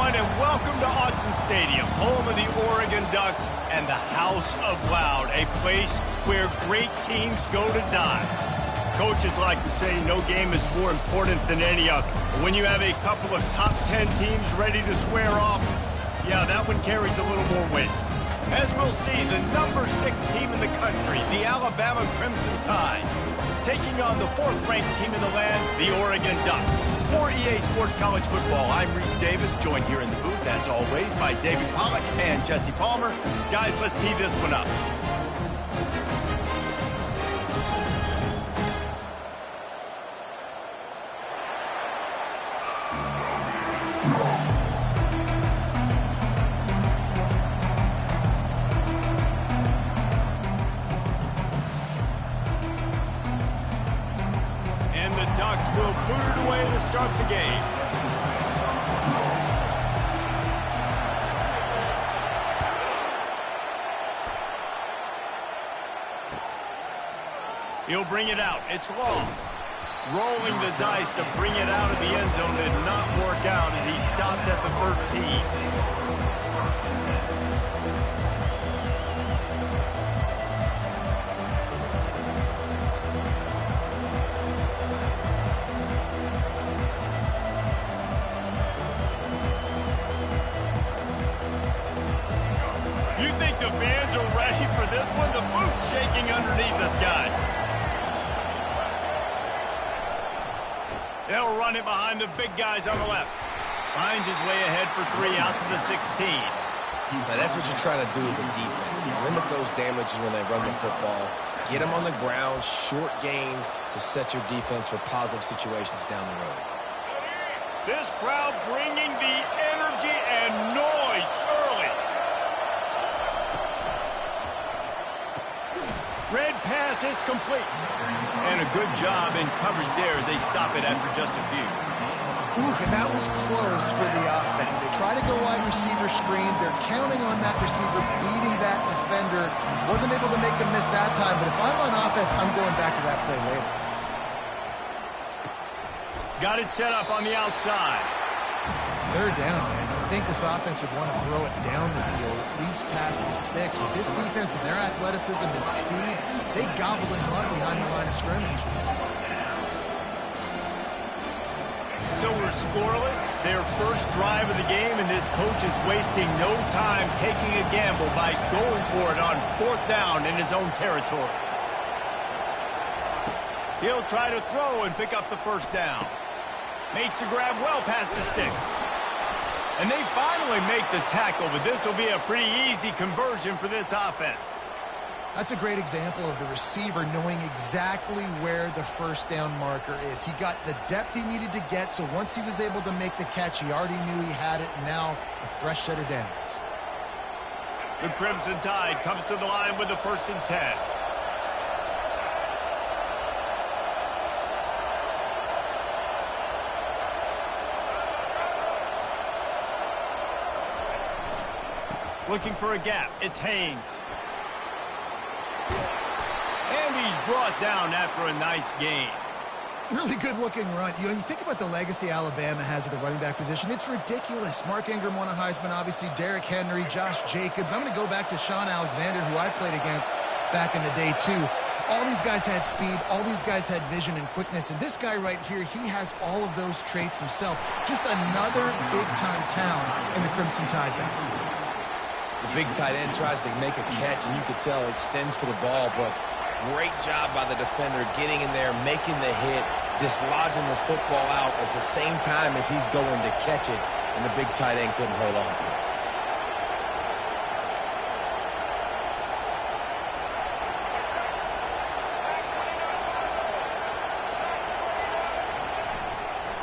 everyone, and welcome to Autzen Stadium, home of the Oregon Ducks and the House of Loud, a place where great teams go to die. Coaches like to say no game is more important than any other. But when you have a couple of top 10 teams ready to square off, yeah, that one carries a little more weight. As we'll see, the number 6 team in the country, the Alabama Crimson Tide, taking on the 4th-ranked team in the land, the Oregon Ducks. For EA Sports College Football, I'm Reese Davis, joined here in the booth, as always, by David Pollack and Jesse Palmer. Guys, let's tee this one up. Will boot it away to start the game. He'll bring it out. It's long. Rolling the dice to bring it out of the end zone did not work out as he stopped at the 13. The fans are ready for this one. The booth's shaking underneath us, guys. They'll run it behind the big guys on the left. Finds his way ahead for 3 out to the 16. Now that's what you're trying to do as a defense. Limit those damages when they run the football. Get them on the ground, short gains to set your defense for positive situations down the road. This crowd bringing the energy and noise early. Red pass, it's complete. And a good job in coverage there as they stop it after just a few. Ooh, and that was close for the offense. They try to go wide receiver screen. They're counting on that receiver beating that defender. Wasn't able to make a miss that time, but if I'm on offense, I'm going back to that play later. Got it set up on the outside. 3rd down, man. I think this offense would want to throw it down the field, at least past the sticks. With this defense and their athleticism and speed, they gobble them up behind the line of scrimmage. So we're scoreless, their first drive of the game, and this coach is wasting no time taking a gamble by going for it on 4th down in his own territory. He'll try to throw and pick up the 1st down. Makes the grab well past the sticks. And they finally make the tackle, but this will be a pretty easy conversion for this offense. That's a great example of the receiver knowing exactly where the 1st down marker is. He got the depth he needed to get, so once he was able to make the catch, he already knew he had it, and now a fresh set of downs. The Crimson Tide comes to the line with the 1st and 10. Looking for a gap. It's Haynes. And he's brought down after a nice gain. Really good-looking run. You know, you think about the legacy Alabama has at the running back position. It's ridiculous. Mark Ingram won a Heisman, obviously. Derrick Henry, Josh Jacobs. I'm going to go back to Sean Alexander, who I played against back in the day, too. All these guys had speed. All these guys had vision and quickness. And this guy right here, he has all of those traits himself. Just another big-time talent in the Crimson Tide backfield. The big tight end tries to make a catch, and you could tell extends for the ball, but great job by the defender getting in there, making the hit, dislodging the football out at the same time as he's going to catch it, and the big tight end couldn't hold on to it.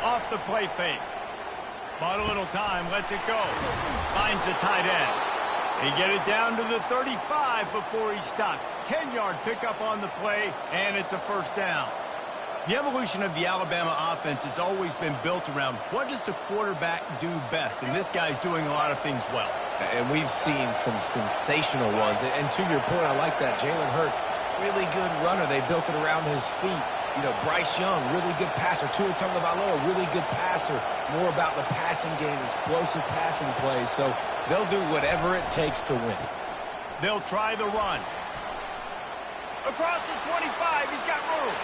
Off the play fake. Bought a little time, lets it go. Finds the tight end. They get it down to the 35 before he stopped. 10-yard pickup on the play, and it's a 1st down. The evolution of the Alabama offense has always been built around what does the quarterback do best, and this guy's doing a lot of things well. And we've seen some sensational ones. And to your point, I like that. Jalen Hurts, really good runner. They built it around his feet. You know, Bryce Young, really good passer. Tua Tagovailoa, really good passer. More about the passing game, explosive passing plays. So they'll do whatever it takes to win. They'll try the run. Across the 25, he's got room.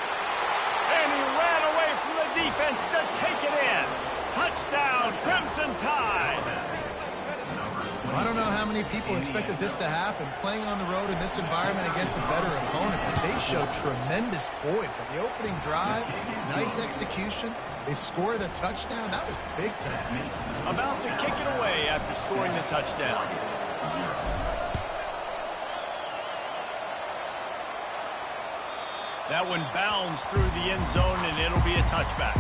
And he ran away from the defense to take it in. Touchdown, Crimson Tide. I don't know how many people expected this to happen, playing on the road in this environment against a better opponent, but they showed tremendous poise. On the opening drive, nice execution. They scored a touchdown. That was big time. About to kick it away after scoring the touchdown. That one bounds through the end zone, and it'll be a touchback.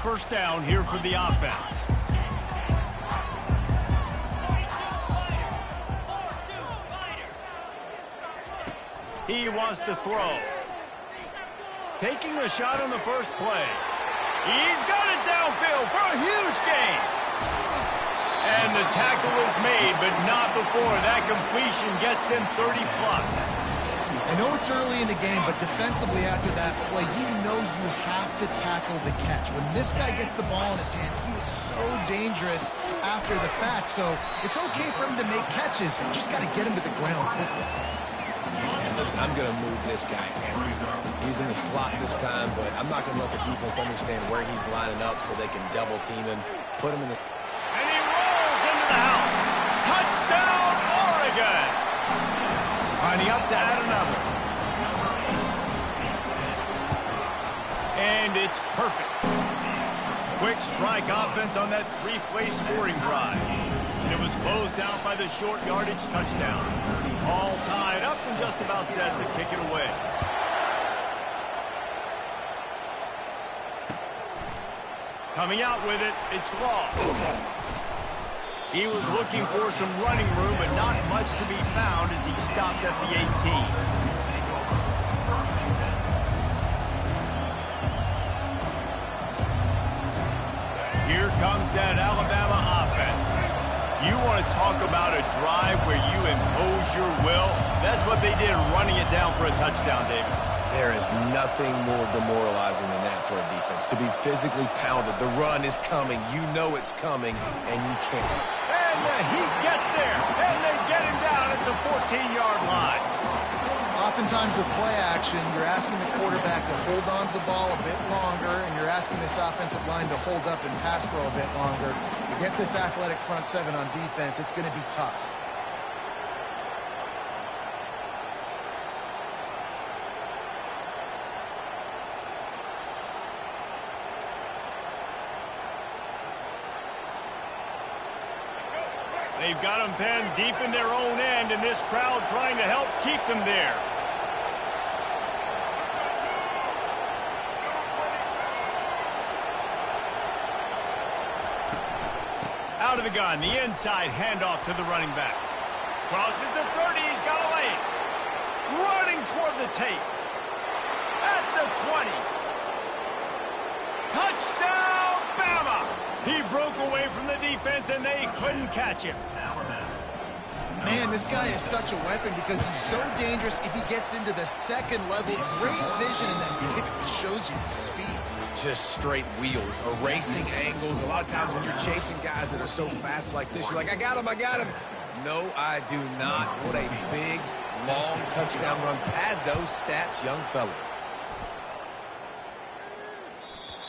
First down here for the offense. He wants to throw. Taking a shot on the first play. He's got it downfield for a huge gain. And the tackle is made, but not before that completion gets them 30-plus. I know it's early in the game, but defensively after that play, you know you have to tackle the catch. When this guy gets the ball in his hands, he is so dangerous after the fact. So it's okay for him to make catches. You just got to get him to the ground quickly. And listen, I'm going to move this guy everywhere. He's in the slot this time, but I'm not going to let the defense understand where he's lining up so they can double team him, put him in the... And he rolls into the house. Touchdown, Oregon. Lining up to add another. And it's perfect. Quick strike offense on that three-play scoring drive. And it was closed out by the short yardage touchdown. All tied up and just about set to kick it away. Coming out with it, it's Law. He was looking for some running room, but not much to be found as he stopped at the 18. Here comes that Alabama offense. You want to talk about a drive where you impose your will? That's what they did, running it down for a touchdown, David. There is nothing more demoralizing than that for a defense. To be physically pounded, the run is coming, you know it's coming, and you can't. And the heat gets there, and they get him down at the 14-yard line. Oftentimes with play action, you're asking the quarterback to hold on to the ball a bit longer, and you're asking this offensive line to hold up and pass pro a bit longer. Against this athletic front seven on defense, it's going to be tough. They've got them penned deep in their own end, and this crowd trying to help keep them there. Out of the gun, the inside handoff to the running back. Crosses the 30, he's got a lane. Running toward the tape. At the 20. Touchdown, Bama! He broke away from the defense, and they couldn't catch him. Man, this guy is such a weapon because he's so dangerous if he gets into the second level. Great vision, and then it shows you the speed. Just straight wheels, erasing angles. A lot of times when you're chasing guys that are so fast like this, you're like, I got him, I got him. No, I do not. What a big, long touchdown run. Pad those stats, young fella.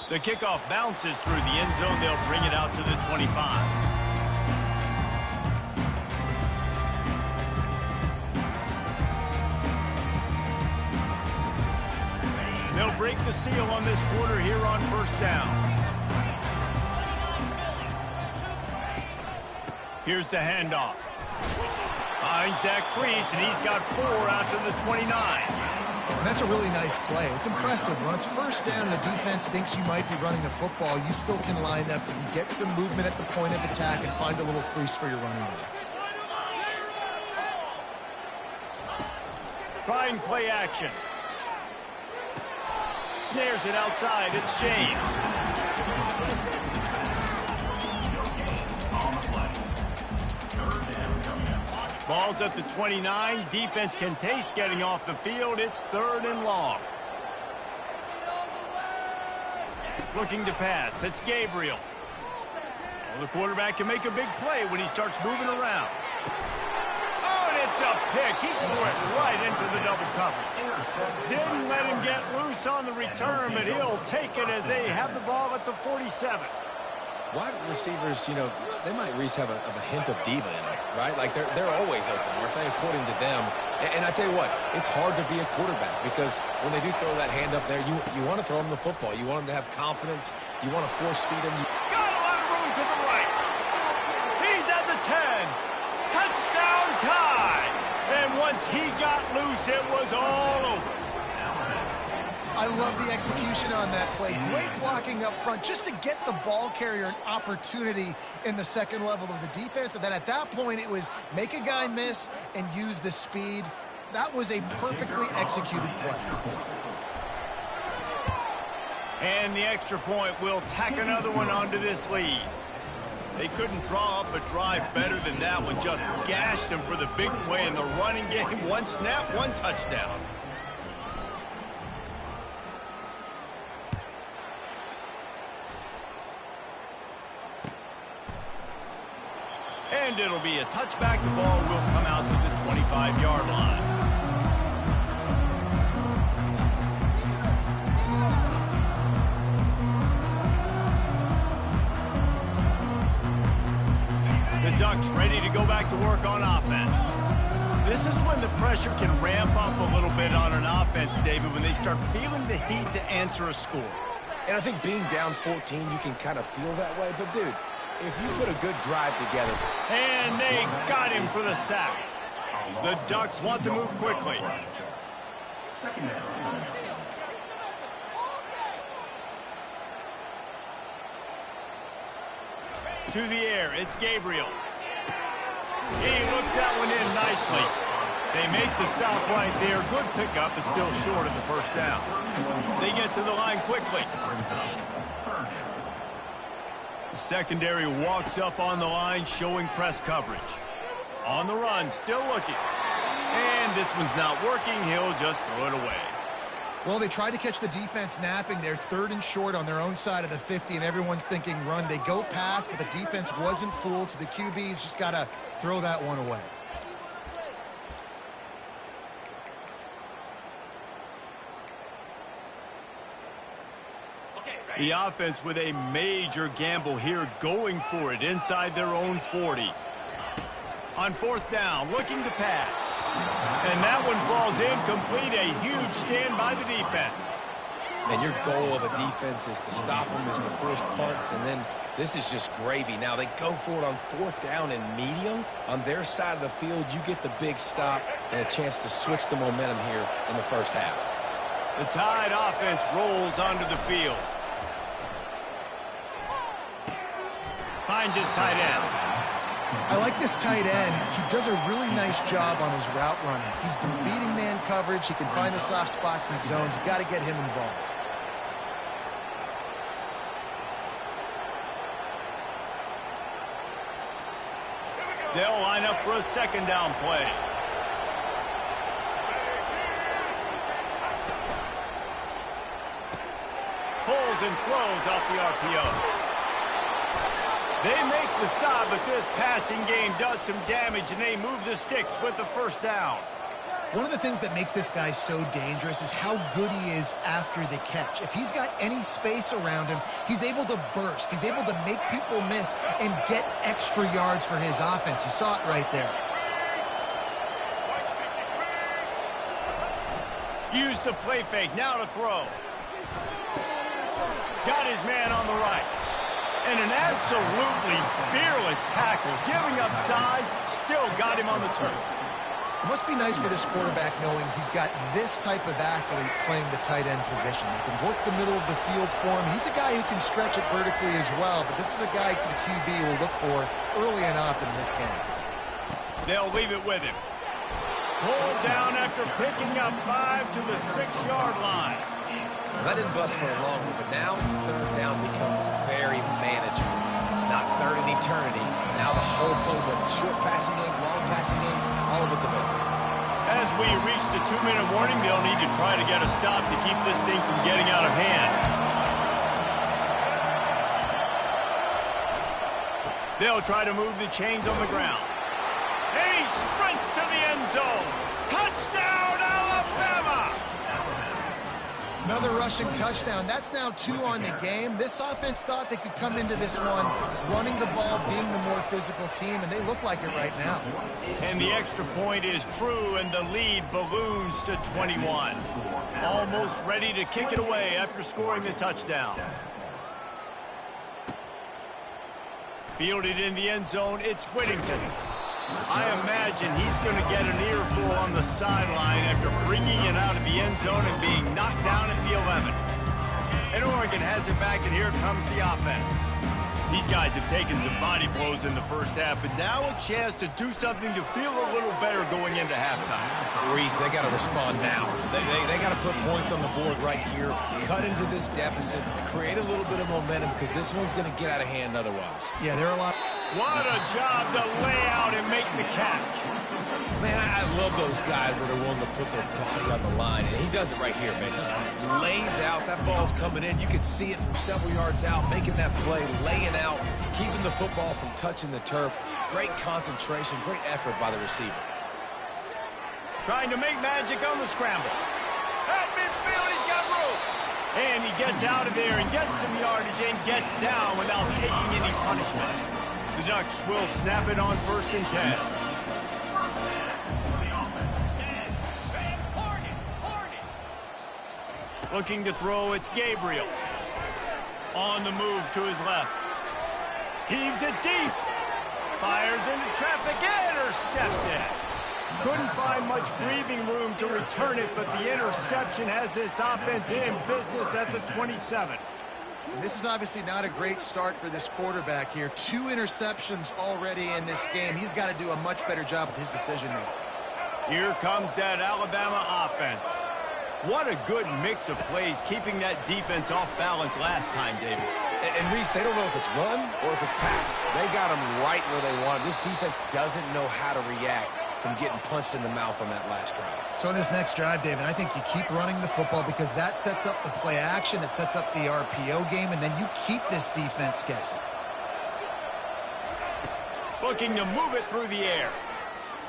The kickoff bounces through the end zone. They'll bring it out to the 25. They'll break the seal on this quarter here on first down. Here's the handoff. Finds that crease, and he's got 4 out to the 29. And that's a really nice play. It's impressive. When it's first down and the defense thinks you might be running the football, you still can line up and get some movement at the point of attack and find a little crease for your running back. Trying play action. snares it outside. It's James. Ball's at the 29. Defense can taste getting off the field. It's 3rd and long. Looking to pass. It's Gabriel. Well, the quarterback can make a big play when he starts moving around. Oh, and it's a pick. He threw it right into the double coverage. Didn't let him get loose on the return, but he'll take it as they have the ball at the 47. Wide receivers, you know, they might at least have a hint of diva in them, right? Like they're always open, aren't they, according to them? And I tell you what, it's hard to be a quarterback because when they do throw that hand up there, you want to throw them the football. You want them to have confidence. You want to force feed them. Got a lot of room to the right. He's at the 10. Touchdown tie. And once he got loose, it was all over. I love the execution on that play. Great blocking up front just to get the ball carrier an opportunity in the second level of the defense. And then at that point, it was make a guy miss and use the speed. That was a perfectly executed play. And the extra point will tack another one onto this lead. They couldn't draw up a drive better than that one. Just gashed them for the big play in the running game. One snap, one touchdown. And it'll be a touchback. The ball will come out to the 25-yard line. The Ducks ready to go back to work on offense. This is when the pressure can ramp up a little bit on an offense, David, when they start feeling the heat to answer a score. And I think being down 14, you can kind of feel that way. But, dude, if you put a good drive together. And they got him for the sack. The Ducks want to move quickly. To the air, it's Gabriel. He looks that one in nicely. They make the stop right there. Good pickup, but still short of the first down. They get to the line quickly. The secondary walks up on the line, showing press coverage. On the run, still looking. And this one's not working. He'll just throw it away. Well, they tried to catch the defense napping. They're 3rd and short on their own side of the 50, and everyone's thinking run. They go pass, but the defense wasn't fooled, so the QB's just got to throw that one away. The offense with a major gamble here, going for it inside their own 40. On 4th down, looking to pass. And that one falls incomplete. A huge stand by the defense. And your goal of a defense is to stop them, is to force punts, and then this is just gravy. Now they go for it on 4th down and medium. On their side of the field, you get the big stop and a chance to switch the momentum here in the first half. The Tide offense rolls onto the field. Finds his tight end. I like this tight end. He does a really nice job on his route running. He's been beating man coverage. He can find the soft spots and zones. You got to get him involved. They'll line up for a 2nd down play. Pulls and throws off the RPO. They make the stop, but this passing game does some damage, and they move the sticks with the 1st down. One of the things that makes this guy so dangerous is how good he is after the catch. If he's got any space around him, he's able to burst. He's able to make people miss and get extra yards for his offense. You saw it right there. Use the play fake, now to throw. Got his man on the right. And an absolutely fearless tackle, giving up size, still got him on the turf. It must be nice for this quarterback knowing he's got this type of athlete playing the tight end position. He can work the middle of the field for him. He's a guy who can stretch it vertically as well, but this is a guy the QB will look for early and often in this game. They'll leave it with him. Pulled down after picking up 5 to the 6-yard line. That didn't bust for a long one, but now third down becomes very manageable. It's not third in eternity. Now the whole playbook, short passing game, long passing game, all of it's available. As we reach the 2-minute warning, they'll need to try to get a stop to keep this thing from getting out of hand. They'll try to move the chains on the ground. And he sprints to the end zone. Touchdown, Alabama! Another rushing touchdown. That's now 2 on the game. This offense thought they could come into this one running the ball, being the more physical team, and they look like it right now. And the extra point is true, and the lead balloons to 21. Almost ready to kick it away after scoring the touchdown. Fielded in the end zone, it's Whittington. I imagine he's going to get an earful on the sideline after bringing it out of the end zone and being knocked down at the 11. And Oregon has it back, and here comes the offense. These guys have taken some body blows in the first half, but now a chance to do something to feel a little better going into halftime. Reese, they got to respond now. They got to put points on the board right here, cut into this deficit, create a little bit of momentum, because this one's going to get out of hand otherwise. Yeah, there are a lot. What a job to lay out and make the catch. Man, I love those guys that are willing to put their body on the line, and he does it right here, man. Just lays out. That ball's coming in. You can see it from several yards out, making that play, laying out, keeping the football from touching the turf. Great concentration, great effort by the receiver. Trying to make magic on the scramble. At midfield, he's got room. And he gets out of there and gets some yardage and gets down without taking any punishment. The Ducks will snap it on 1st and 10. Looking to throw, it's Gabriel. On the move to his left. Heaves it deep. Fires into traffic. Intercepted. Couldn't find much breathing room to return it, but the interception has this offense in business at the 27. This is obviously not a great start for this quarterback here. 2 interceptions already in this game. He's got to do a much better job with his decision-making. Here comes that Alabama offense. What a good mix of plays, keeping that defense off balance last time, David. And Reese, they don't know if it's run or if it's pass. They got them right where they want. This defense doesn't know how to react from getting punched in the mouth on that last drive. So in this next drive, David, I think you keep running the football because that sets up the play action, it sets up the RPO game, and then you keep this defense guessing. Looking to move it through the air.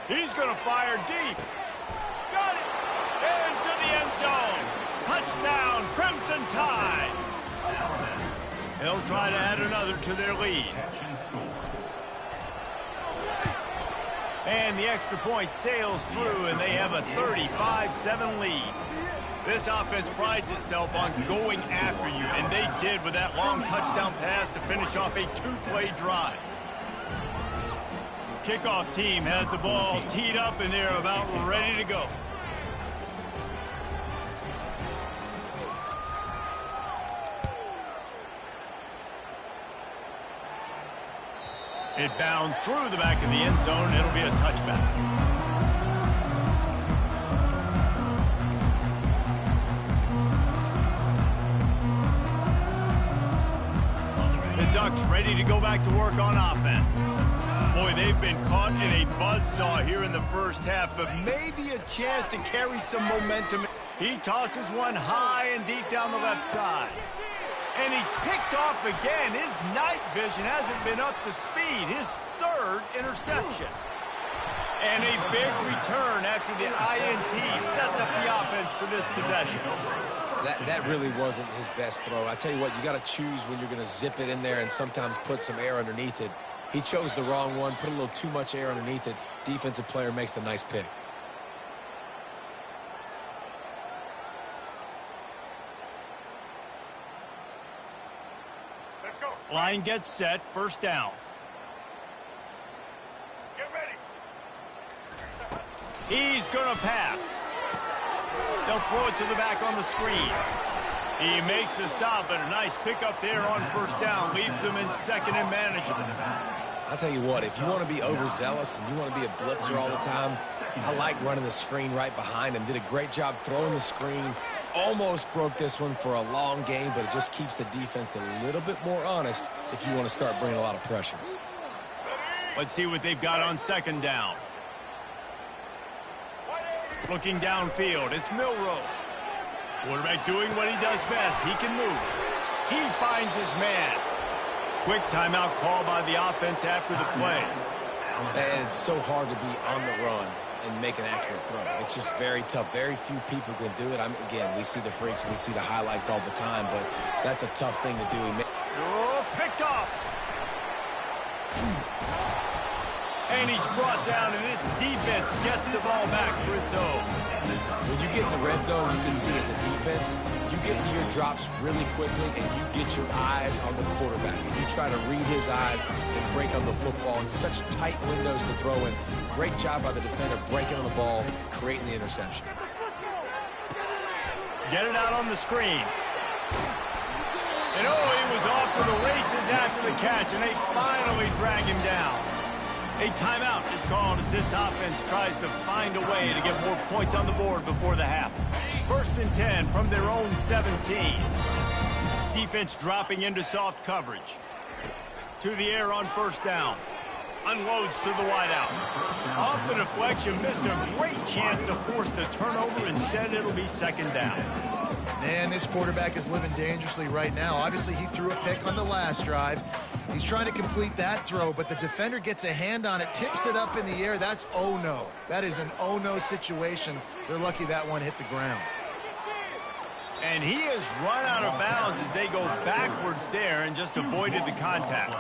He's going to fire deep. Got it! Into the end zone. Touchdown, Crimson Tide. They'll try to add another to their lead. And the extra point sails through, and they have a 35-7 lead. This offense prides itself on going after you, and they did with that long touchdown pass to finish off a 2-play drive. Kickoff team has the ball teed up, and they're about ready to go. It bounds through the back of the end zone. It'll be a touchback. The Ducks ready to go back to work on offense. Boy, they've been caught in a buzzsaw here in the first half, but maybe a chance to carry some momentum. He tosses one high and deep down the left side. And he's picked off again. His night vision hasn't been up to speed. His 3rd interception. And a big return after the INT sets up the offense for this possession. That really wasn't his best throw. I tell you what, you got to choose when you're going to zip it in there and sometimes put some air underneath it. He chose the wrong one, put a little too much air underneath it. Defensive player makes the nice pick. Line gets set, 1st down. Get ready. He's going to pass. They'll throw it to the back on the screen. He makes the stop, but a nice pickup there on 1st down. Leaves them in 2nd and manageable. I'll tell you what, if you want to be overzealous and you want to be a blitzer all the time, I like running the screen right behind him. Did a great job throwing the screen, Almost broke this one for a long game, but it just keeps the defense a little bit more honest if you want to start bringing a lot of pressure. Let's see what they've got on second down. Looking downfield, it's Milroe. Quarterback doing what he does best. He can move. He finds his man. Quick timeout call by the offense after the play. And it's so hard to be on the run and make an accurate throw. It's just very tough. Very few people can do it. Again, we see the freaks, we see the highlights all the time, but that's a tough thing to do. Oh, picked off. And he's brought down, and this defense gets the ball back for its own. When you get in the red zone, you can see as a defense, you get into your drops really quickly, and you get your eyes on the quarterback. And you try to read his eyes and break on the football in such tight windows to throw in. Great job by the defender breaking on the ball, creating the interception. Get it out on the screen. And oh, he was off to the races after the catch, and they finally drag him down. A timeout is called as this offense tries to find a way to get more points on the board before the half. 1st and 10 from their own 17. Defense dropping into soft coverage. To the air on 1st down. Unloads to the wideout. Off the deflection, missed a great chance to force the turnover. Instead, it'll be 2nd down. Man, this quarterback is living dangerously right now. Obviously, he threw a pick on the last drive. He's trying to complete that throw, but the defender gets a hand on it, tips it up in the air. That's oh-no. That is an oh-no situation. They're lucky that one hit the ground. And he has run out of bounds as they go backwards there and just avoided the contact.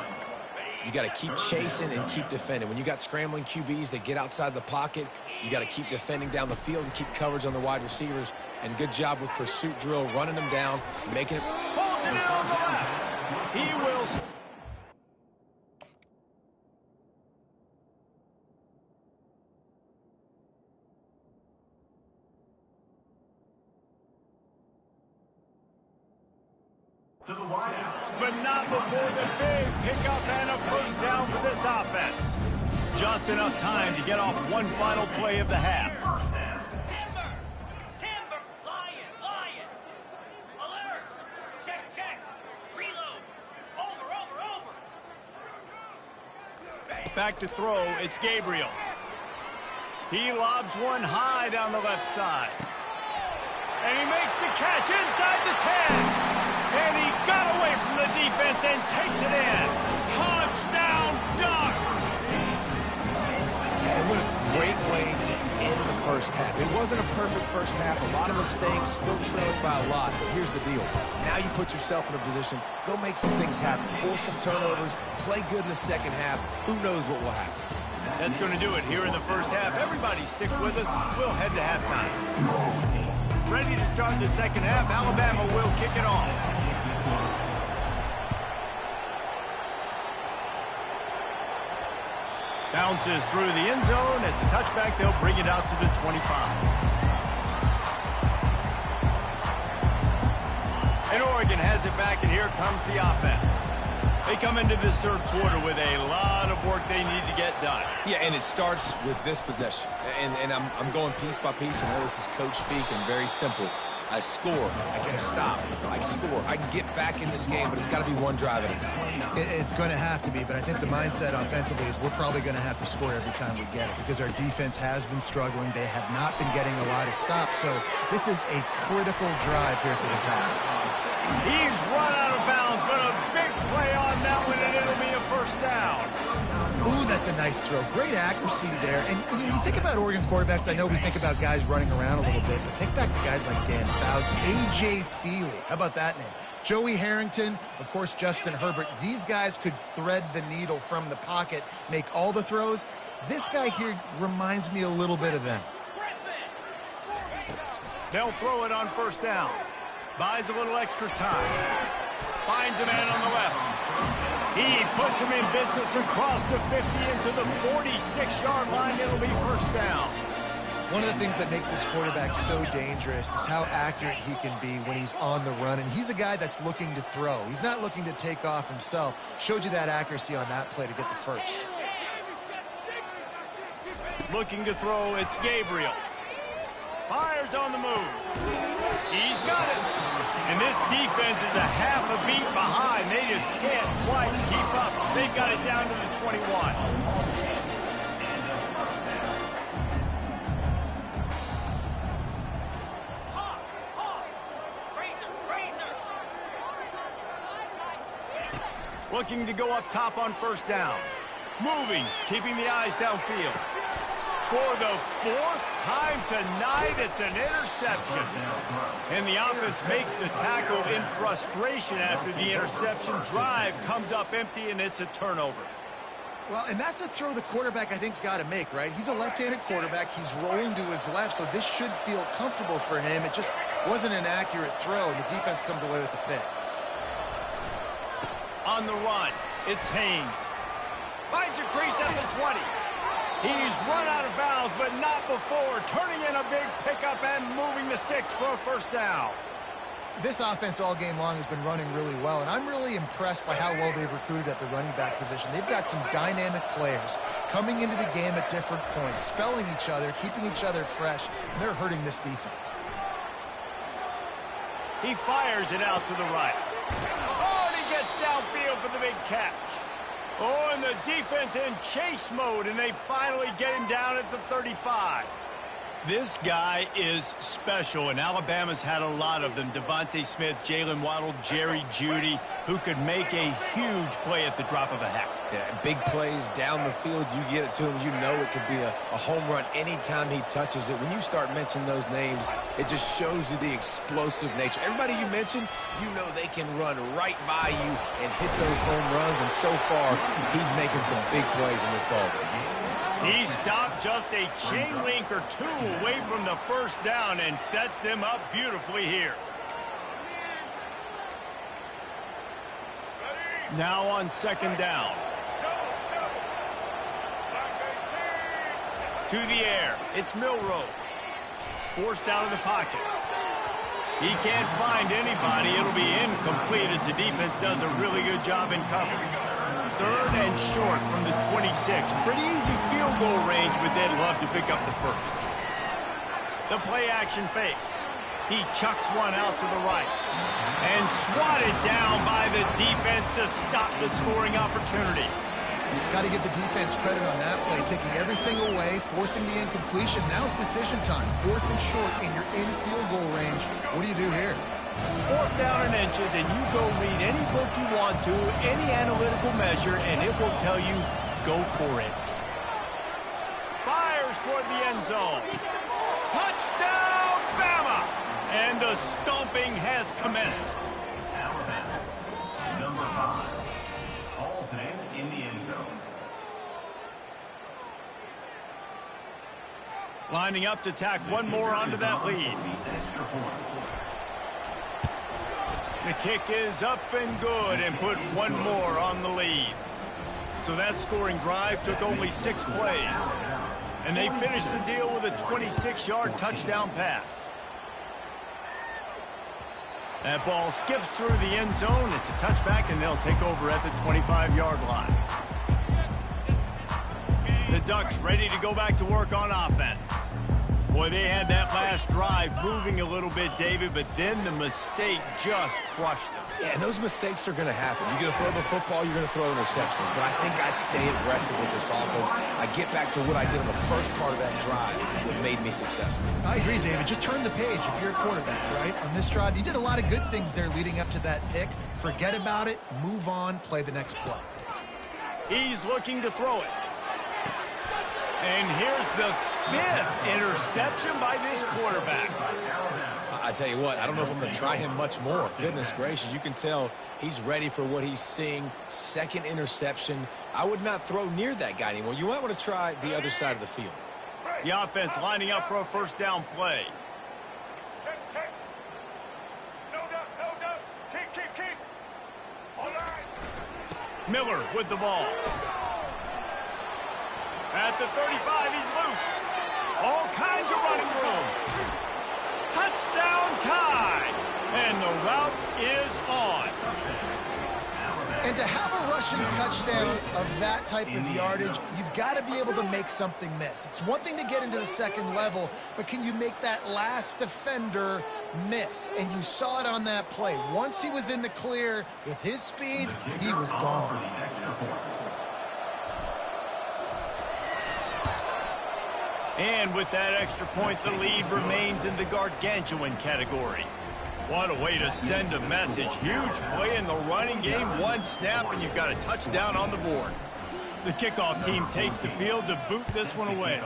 You got to keep chasing and keep defending. When you got scrambling QBs that get outside the pocket, you got to keep defending down the field and keep coverage on the wide receivers. And good job with pursuit drill, running them down, making it. Pulls it in on the left. He will. But not before the big pickup and a 1st down for this offense. Just enough time to get off one final play of the half. Timber, lion, alert, check, reload, over. Back to throw, it's Gabriel. He lobs one high down the left side. And he makes the catch inside the 10. And he got away from the defense and takes it in. Touchdown, Ducks! And what a great way to end the 1st half. It wasn't a perfect 1st half. A lot of mistakes, still trailing by a lot. But here's the deal. Now you put yourself in a position, go make some things happen. Force some turnovers, play good in the 2nd half. Who knows what will happen? That's going to do it here in the 1st half. Everybody stick with us. We'll head to halftime. Ready to start the 2nd half. Alabama will kick it off. Bounces through the end zone. It's a touchback. They'll bring it out to the 25. And Oregon has it back, and here comes the offense. They come into this 3rd quarter with a lot of work they need to get done. Yeah, and it starts with this possession. And I'm going piece by piece. I know this is coach speak and very simple. I score. I get a stop. I score. I can get back in this game, but it's got to be one drive at a time. It's going to have to be, but I think the mindset offensively is we're probably going to have to score every time we get it because our defense has been struggling. They have not been getting a lot of stops, so this is a critical drive here for this offense. He's run out of bounds, but a big play on that one, and it'll be a 1st down. Ooh, that's a nice throw. Great accuracy there. And when you think about Oregon quarterbacks, I know we think about guys running around a little bit, but think back to guys like Dan Fouts, A.J. Feely. How about that name? Joey Harrington, of course, Justin Herbert. These guys could thread the needle from the pocket, make all the throws. This guy here reminds me a little bit of them. They'll throw it on 1st down. Buys a little extra time. Finds a man on the left. He puts him in business across the 50 into the 46-yard line. It'll be 1st down. One of the things that makes this quarterback so dangerous is how accurate he can be when he's on the run. And he's a guy that's looking to throw. He's not looking to take off himself. Showed you that accuracy on that play to get the 1st. Looking to throw, it's Gabriel. Fires on the move. He's got it. And this defense is a half a beat behind. They just can't quite keep up. They've got it down to the 21. Looking to go up top on first down. Moving, keeping the eyes downfield. For the fourth time tonight, it's an interception. And the offense makes the tackle in frustration after the interception. Drive comes up empty, and it's a turnover. Well, and that's a throw the quarterback, I think, has got to make, right? He's a left-handed quarterback. He's rolling to his left, so this should feel comfortable for him. It just wasn't an accurate throw, and the defense comes away with the pick. On the run, it's Haynes. Finds a crease at the 20. He's run out of bounds, but not before. Turning in a big pickup and moving the sticks for a first down. This offense all game long has been running really well, and I'm really impressed by how well they've recruited at the running back position. They've got some dynamic players coming into the game at different points, spelling each other, keeping each other fresh, and they're hurting this defense. He fires it out to the right. Oh, and he gets downfield for the big catch. Oh, and the defense in chase mode, and they finally get him down at the 35. This guy is special, and Alabama's had a lot of them. Devontae Smith, Jalen Waddle, Jerry Jeudy, who could make a huge play at the drop of a hat. Yeah, big plays down the field. You get it to him, you know it could be a home run anytime he touches it. When you start mentioning those names, it just shows you the explosive nature. Everybody you mentioned, you know they can run right by you and hit those home runs, and so far, he's making some big plays in this ballgame. He stopped just a chain link or two away from the first down and sets them up beautifully here. Now on second down. To the air. It's Milroe. Forced out of the pocket. He can't find anybody. It'll be incomplete as the defense does a really good job in coverage. Third and short from the 26. Pretty easy field goal range, but they'd love to pick up the first. The play-action fake. He chucks one out to the right. And swatted down by the defense to stop the scoring opportunity. Got to give the defense credit on that play, taking everything away, forcing the incompletion. Now it's decision time. Fourth and short, and you're in field goal range. What do you do here? Fourth down and inches, and you go read any book you want to, any analytical measure, and it will tell you, go for it. Fires toward the end zone. Touchdown, Bama! And the stomping has commenced. Alabama, number 5, Halsey in the end zone. Lining up to tack one more onto that lead. Extra point. The kick is up and good and put one more on the lead. So that scoring drive took only 6 plays. And they finished the deal with a 26-yard touchdown pass. That ball skips through the end zone. It's a touchback, and they'll take over at the 25-yard line. The Ducks ready to go back to work on offense. Boy, they had that last drive moving a little bit, David, but then the mistake just crushed them. Yeah, and those mistakes are going to happen. You're going to throw the football, you're going to throw interceptions. But I think I stay aggressive with this offense. I get back to what I did on the first part of that drive that made me successful. I agree, David. Just turn the page if you're a quarterback, right? On this drive, you did a lot of good things there leading up to that pick. Forget about it, move on, play the next play. He's looking to throw it. And here's the 5th interception by this quarterback. I tell you what, I don't know if I'm going to try him much more. Goodness gracious, you can tell he's ready for what he's seeing. 2nd interception. I would not throw near that guy anymore. You might want to try the other side of the field. The offense lining up for a first down play. Check. No doubt. Keep. All right. Miller with the ball. At the 35, he's loose. All kinds of running room. Touchdown tie. And the route is on. And to have a rushing touchdown of that type of yardage, you've got to be able to make something miss. It's one thing to get into the second level, but can you make that last defender miss? And you saw it on that play. Once he was in the clear with his speed, he was gone. And with that extra point, the lead remains in the gargantuan category. What a way to send a message. Huge play in the running game. One snap, and you've got a touchdown on the board. The kickoff team takes the field to boot this one away.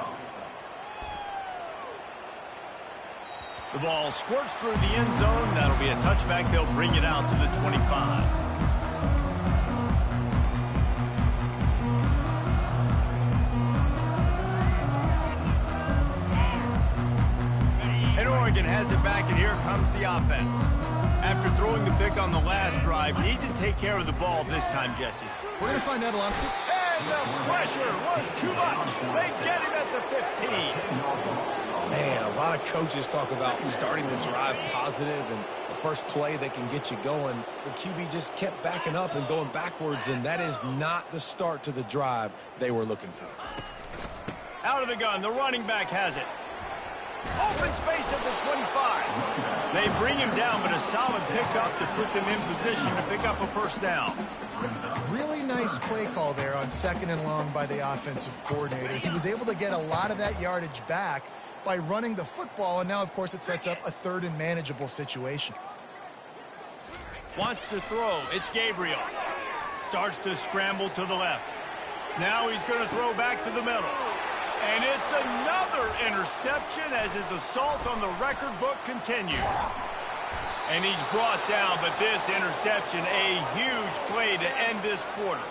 The ball squirts through the end zone. That'll be a touchback. They'll bring it out to the 25. And Oregon has it back, and here comes the offense. After throwing the pick on the last drive, need to take care of the ball this time, Jesse. We're going to find out a lot. And the pressure was too much. They get him at the 15. Man, a lot of coaches talk about starting the drive positive and the first play that can get you going. The QB just kept backing up and going backwards, and that is not the start to the drive they were looking for. Out of the gun, the running back has it. Open space at the 25. They bring him down, but a solid pickup to put them in position to pick up a first down. Really nice play call there on 2nd and long by the offensive coordinator. He was able to get a lot of that yardage back by running the football, and now, of course, it sets up a 3rd and manageable situation. Wants to throw. It's Gabriel. Starts to scramble to the left. Now he's going to throw back to the middle. And it's another interception as his assault on the record book continues. And he's brought down, but this interception, a huge play to end this quarter.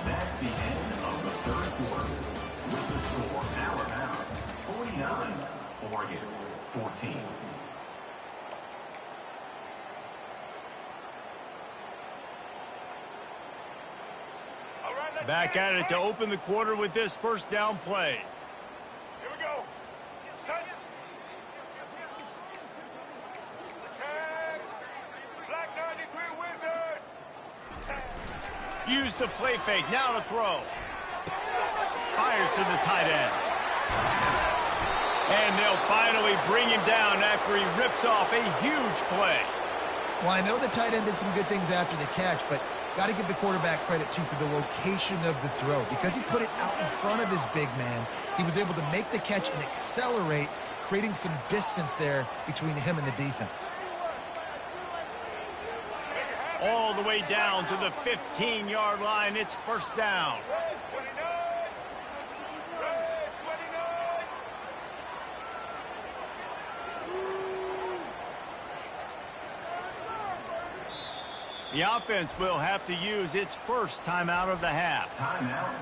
That's the end of the 3rd quarter. With the score, Alabama 49, Oregon 14. Back at it to open the quarter with this first down play. Here we go. Set. Black 93 Wizard. Use the play fake. Now to throw. Fires to the tight end. And they'll finally bring him down after he rips off a huge play. Well, I know the tight end did some good things after the catch, but got to give the quarterback credit, too, for the location of the throw. Because he put it out in front of his big man, he was able to make the catch and accelerate, creating some distance there between him and the defense. All the way down to the 15-yard line. It's first down. The offense will have to use its first timeout of the half. Timeout,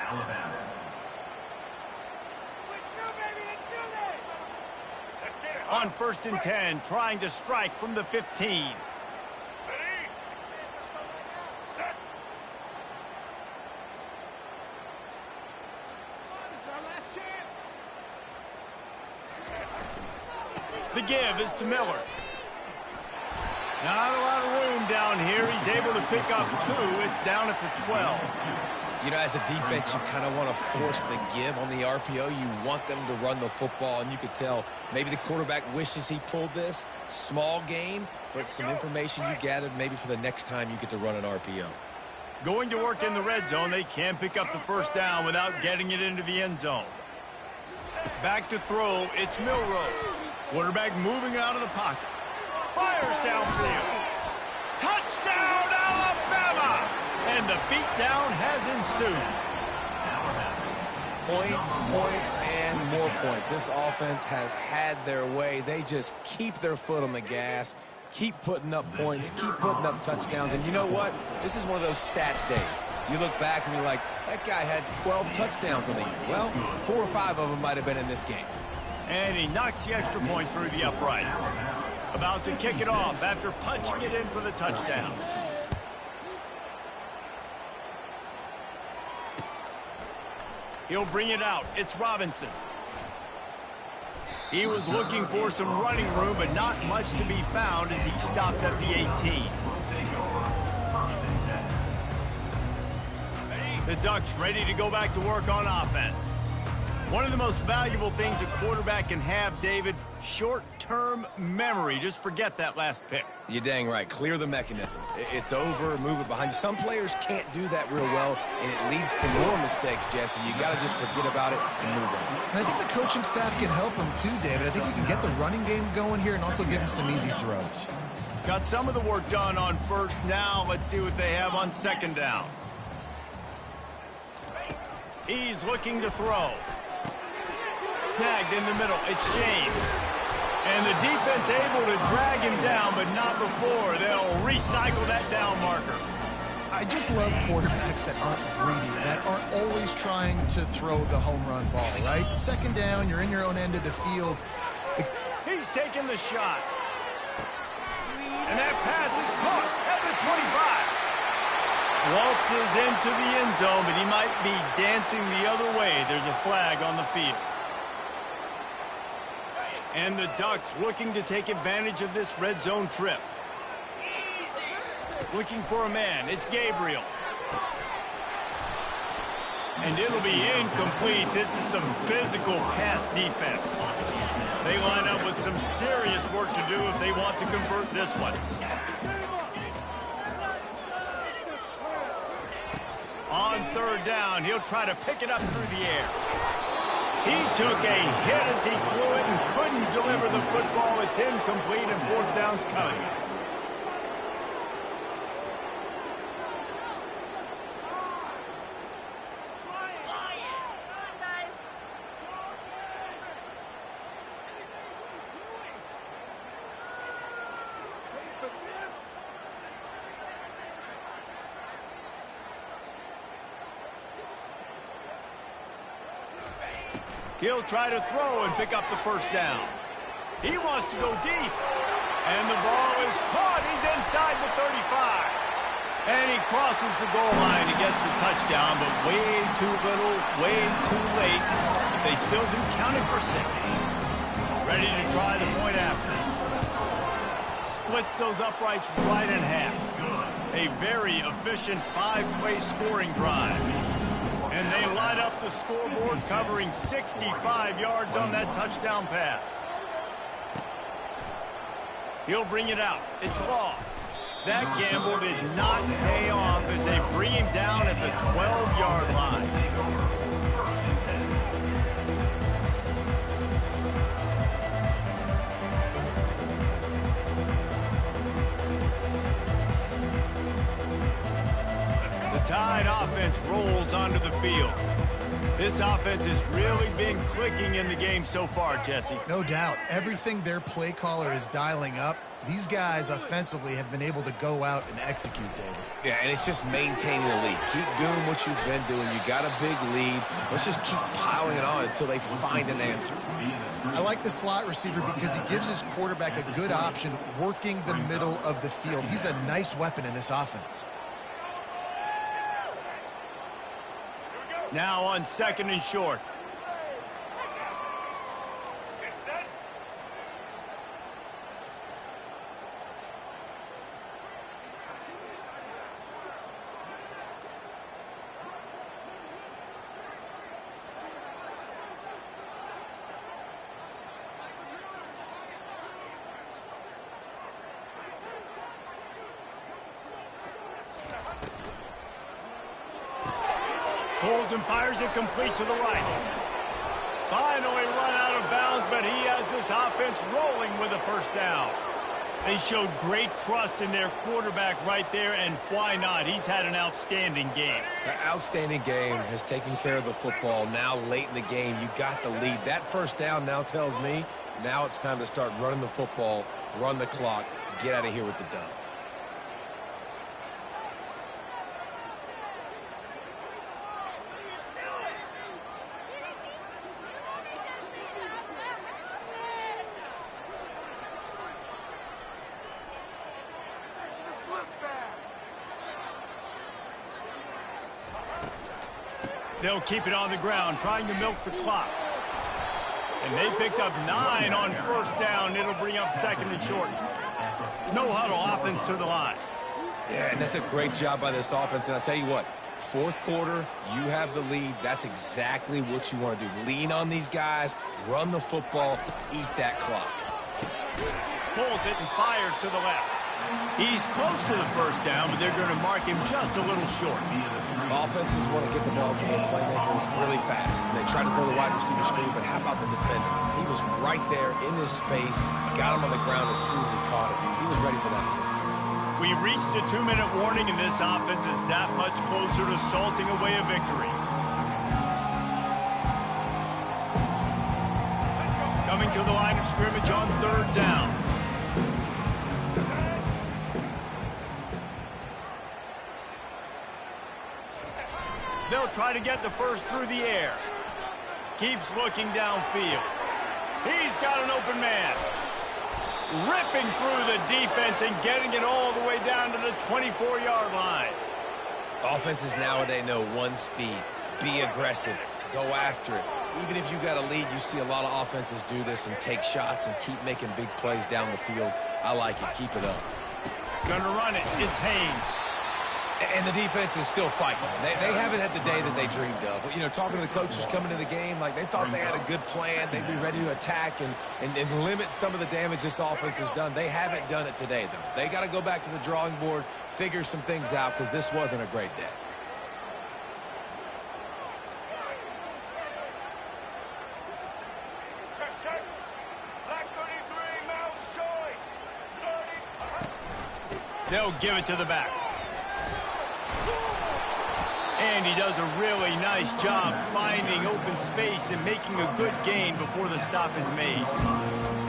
Alabama. On 1st and 10, trying to strike from the 15. Ready? Set. The give is to Miller. Not a lot of room down here. He's able to pick up 2. It's down at the 12. You know, as a defense, you kind of want to force the give on the RPO. You want them to run the football, and you could tell maybe the quarterback wishes he pulled this. Small gain, but some information you gathered maybe for the next time you get to run an RPO. Going to work in the red zone. They can pick up the first down without getting it into the end zone. Back to throw. It's Milroe. Quarterback moving out of the pocket. Fires downfield. Touchdown, Alabama! And the beatdown has ensued. Points, points, and more points. This offense has had their way. They just keep their foot on the gas, keep putting up points, keep putting up touchdowns. And you know what? This is one of those stats days. You look back and you're like, that guy had 12 touchdowns in the year. Well, 4 or 5 of them might have been in this game. And he knocks the extra point through the uprights. About to kick it off after punching it in for the touchdown. He'll bring it out. It's Robinson. He was looking for some running room, but not much to be found as he stopped at the 18. The Ducks ready to go back to work on offense. One of the most valuable things a quarterback can have, David, short-term memory. Just forget that last pick. You're dang right. Clear the mechanism. It's over, move it behind you. Some players can't do that real well, and it leads to more mistakes, Jesse. You got to just forget about it and move on. And I think the coaching staff can help him too, David. I think we can get the running game going here and also give him some easy throws. Got some of the work done on first. Now let's see what they have on second down. He's looking to throw. Snagged in the middle. It's James. And the defense able to drag him down, but not before. They'll recycle that down marker. I just love quarterbacks that aren't greedy, that aren't always trying to throw the home run ball, right? Second down, you're in your own end of the field. He's taking the shot. And that pass is caught at the 25. Waltzes into the end zone, but he might be dancing the other way. There's a flag on the field. And the Ducks looking to take advantage of this red zone trip. Looking for a man. It's Gabriel. And it'll be incomplete. This is some physical pass defense. They line up with some serious work to do if they want to convert this one. On third down, he'll try to pick it up through the air. He took a hit as he flew it and couldn't deliver the football. It's incomplete and fourth down's coming. He'll try to throw and pick up the first down. He wants to go deep. And the ball is caught. He's inside the 35. And he crosses the goal line and gets the touchdown, but way too little, way too late. They still do count it for 6. Ready to try the point after. Splits those uprights right in half. A very efficient 5-play scoring drive. And they light up the scoreboard, covering 65 yards on that touchdown pass. He'll bring it out. It's Law. That gamble did not pay off as they bring him down at the 12-yard line. Tide offense rolls onto the field. This offense has really been clicking in the game so far, Jesse. No doubt. Everything their play caller is dialing up, these guys offensively have been able to go out and execute, David. Yeah, and it's just maintaining the lead. Keep doing what you've been doing. You got a big lead. Let's just keep piling it on until they find an answer. I like the slot receiver because he gives his quarterback a good option working the middle of the field. He's a nice weapon in this offense. Now on second and short. Get set. Pulls and fires it complete to the right. Finally run out of bounds, but he has this offense rolling with a first down. They showed great trust in their quarterback right there, and why not? He's had an outstanding game. An outstanding game, has taken care of the football. Now late in the game, you got the lead. That first down now tells me now it's time to start running the football, run the clock, get out of here with the dub. They'll keep it on the ground, trying to milk the clock. And they picked up 9 on first down. It'll bring up second and short. No huddle offense to the line. Yeah, and that's a great job by this offense. And I'll tell you what, fourth quarter, you have the lead. That's exactly what you want to do. Lean on these guys, run the football, eat that clock. Pulls it and fires to the left. He's close to the first down, but they're going to mark him just a little short. Offenses want to get the ball to their playmakers really fast. And they try to throw the wide receiver screen, but how about the defender? He was right there in his space, got him on the ground as soon as he caught it. He was ready for that play. We reached the 2-minute warning, and this offense is that much closer to salting away a victory. Coming to the line of scrimmage on third down. They'll try to get the first through the air. Keeps looking downfield. He's got an open man. Ripping through the defense and getting it all the way down to the 24-yard line. Offenses nowadays know one speed. Be aggressive. Go after it. Even if you got a lead, you see a lot of offenses do this and take shots and keep making big plays down the field. I like it. Keep it up. Gonna run it. It's Haynes. And the defense is still fighting. They haven't had the day that they dreamed of. You know, talking to the coaches coming to the game, like they thought they had a good plan. They'd be ready to attack and limit some of the damage this offense has done. They haven't done it today, though. They got to go back to the drawing board, figure some things out, because this wasn't a great day. Check. Black 33, Mouse choice. 30. They'll give it to the back. And he does a really nice job finding open space and making a good gain before the stop is made.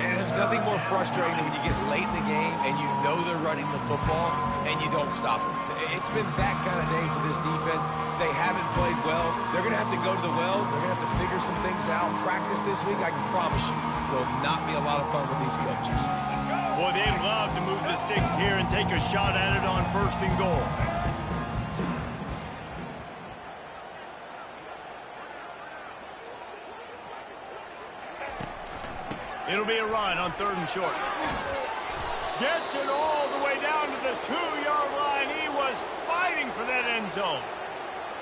And there's nothing more frustrating than when you get late in the game and you know they're running the football and you don't stop them. It's been that kind of day for this defense. They haven't played well. They're going to have to go to the well. They're going to have to figure some things out. Practice this week, I can promise you, will not be a lot of fun with these coaches. Boy, they'd love to move the sticks here and take a shot at it on first and goal. It'll be a run on third and short. Gets it all the way down to the 2-yard line. He was fighting for that end zone.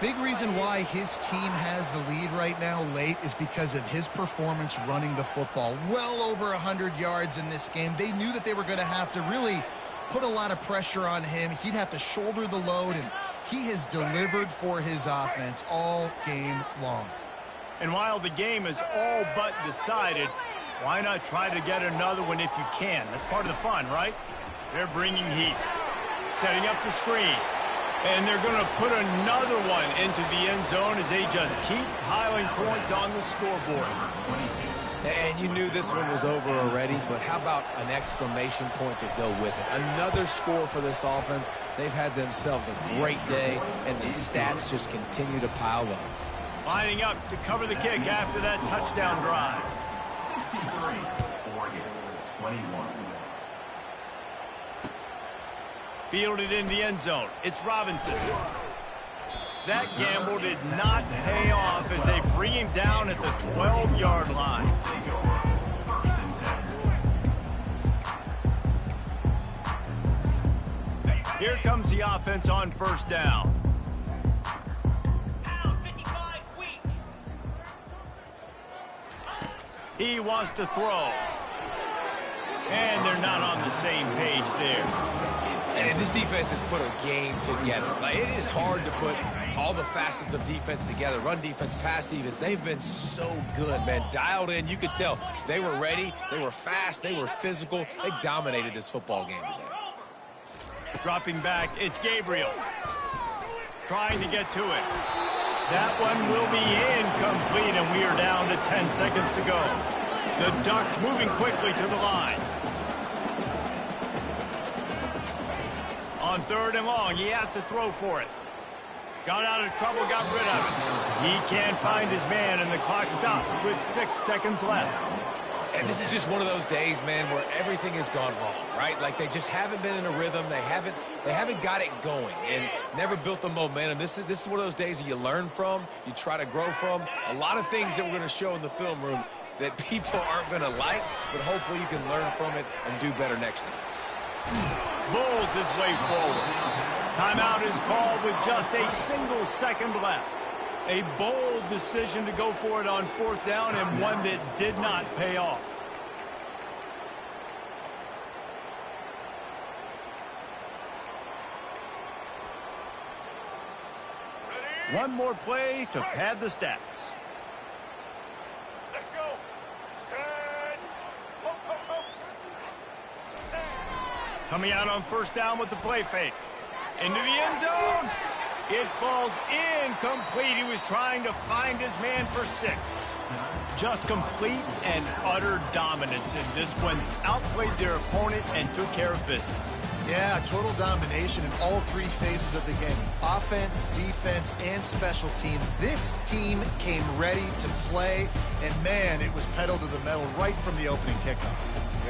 Big reason why his team has the lead right now late is because of his performance running the football. Well over 100 yards in this game. They knew that they were going to have to really put a lot of pressure on him. He'd have to shoulder the load, and he has delivered for his offense all game long. And while the game is all but decided, why not try to get another one if you can? That's part of the fun, right? They're bringing heat. Setting up the screen. And they're going to put another one into the end zone as they just keep piling points on the scoreboard. And you knew this one was over already, but how about an exclamation point to go with it? Another score for this offense. They've had themselves a great day, and the stats just continue to pile up. Lining up to cover the kick after that touchdown drive. 63, Oregon, 21. Fielded in the end zone. It's Robinson. That gamble did not pay off as they bring him down at the 12-yard line. Here comes the offense on first down. He wants to throw. And they're not on the same page there. And this defense has put a game together. Like, it is hard to put all the facets of defense together. Run defense, pass defense. They've been so good, man. Dialed in. You could tell they were ready. They were fast. They were physical. They dominated this football game today. Dropping back, it's Gabriel. Trying to get to it. That one will be incomplete, and we are down to 10 seconds to go. The Ducks moving quickly to the line. On third and long, he has to throw for it. Got out of trouble, got rid of it. He can't find his man, and the clock stops with 6 seconds left. And this is just one of those days, man, where everything has gone wrong, right? Like, they just haven't been in a rhythm. They haven't got it going and never built the momentum. This is one of those days that you learn from, you try to grow from. A lot of things that we're going to show in the film room, that people aren't going to like, but hopefully you can learn from it and do better next time. Bulls his way forward. Timeout is called with just a single second left. A bold decision to go for it on fourth down, and one that did not pay off. One more play to pad the stats. Let's go. Set. Ho, ho, ho. Set. Coming out on first down with the play fake. Into the end zone. It falls incomplete. He was trying to find his man for 6. Just complete and utter dominance in this one. Outplayed their opponent and took care of business. Yeah, total domination in all 3 phases of the game. Offense, defense, and special teams. This team came ready to play, and man, it was pedal to the metal right from the opening kickoff.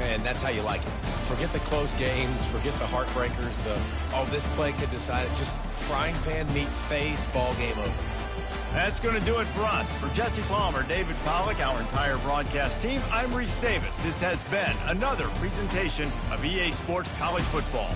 And that's how you like it. Forget the close games, forget the heartbreakers, this play could decide it. Just frying pan meet face, ball game over. That's going to do it for us. For Jesse Palmer, David Pollack, our entire broadcast team, I'm Reese Davis. This has been another presentation of EA Sports College Football.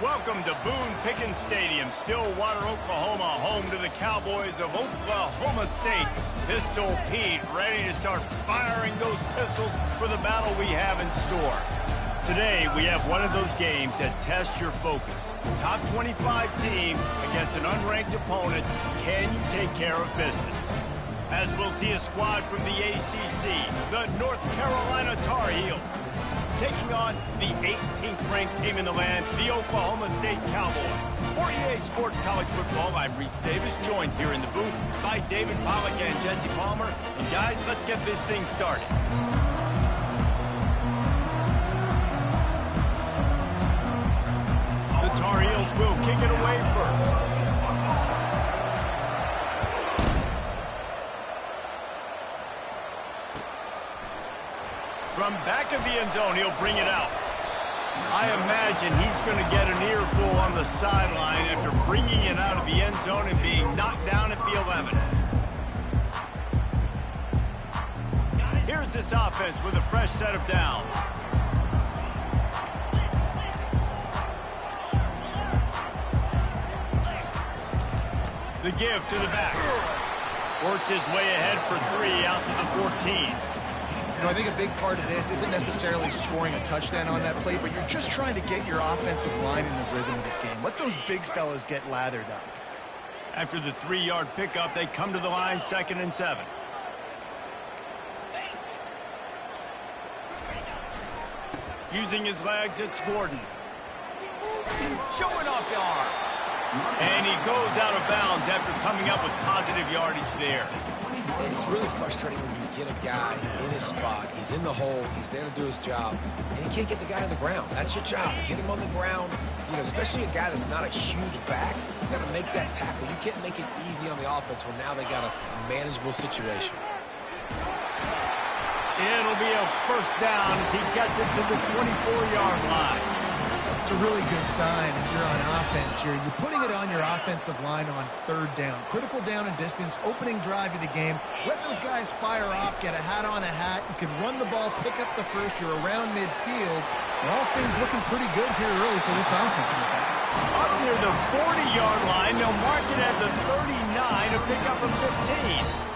Welcome to Boone Pickens Stadium, Stillwater, Oklahoma, home to the Cowboys of Oklahoma State. Pistol Pete ready to start firing those pistols for the battle we have in store. Today, we have one of those games that tests your focus. Top 25 team against an unranked opponent. Can you take care of business? As we'll see a squad from the ACC, the North Carolina Tar Heels, taking on the 18th ranked team in the land, the Oklahoma State Cowboys. For EA Sports College Football, I'm Reese Davis, joined here in the booth by David Pollack and Jesse Palmer. And guys, let's get this thing started. The Tar Heels will kick it away first. From back of the end zone, he'll bring it out. I imagine he's going to get an earful on the sideline after bringing it out of the end zone and being knocked down at the 11. Here's this offense with a fresh set of downs. The give to the back. Works his way ahead for 3 out to the 14. You know, I think a big part of this isn't necessarily scoring a touchdown on that play, but you're just trying to get your offensive line in the rhythm of the game. Let those big fellas get lathered up. After the 3-yard pickup, they come to the line, 2nd and 7. Using his legs, it's Gordon. Showing off the arms. And he goes out of bounds after coming up with positive yardage there. It's really frustrating when you get a guy in his spot. He's in the hole. He's there to do his job. And you can't get the guy on the ground. That's your job. Get him on the ground. You know, especially a guy that's not a huge back. You got to make that tackle. You can't make it easy on the offense when now they got a manageable situation. It'll be a first down as he gets it to the 24-yard line. It's a really good sign if you're on offense here. You're putting it on your offensive line on 3rd down. Critical down and distance, opening drive of the game. Let those guys fire off, get a hat on a hat. You can run the ball, pick up the first. You're around midfield. And all things looking pretty good here early for this offense. Up near the 40-yard line, they'll mark it at the 39 to pick up a 15.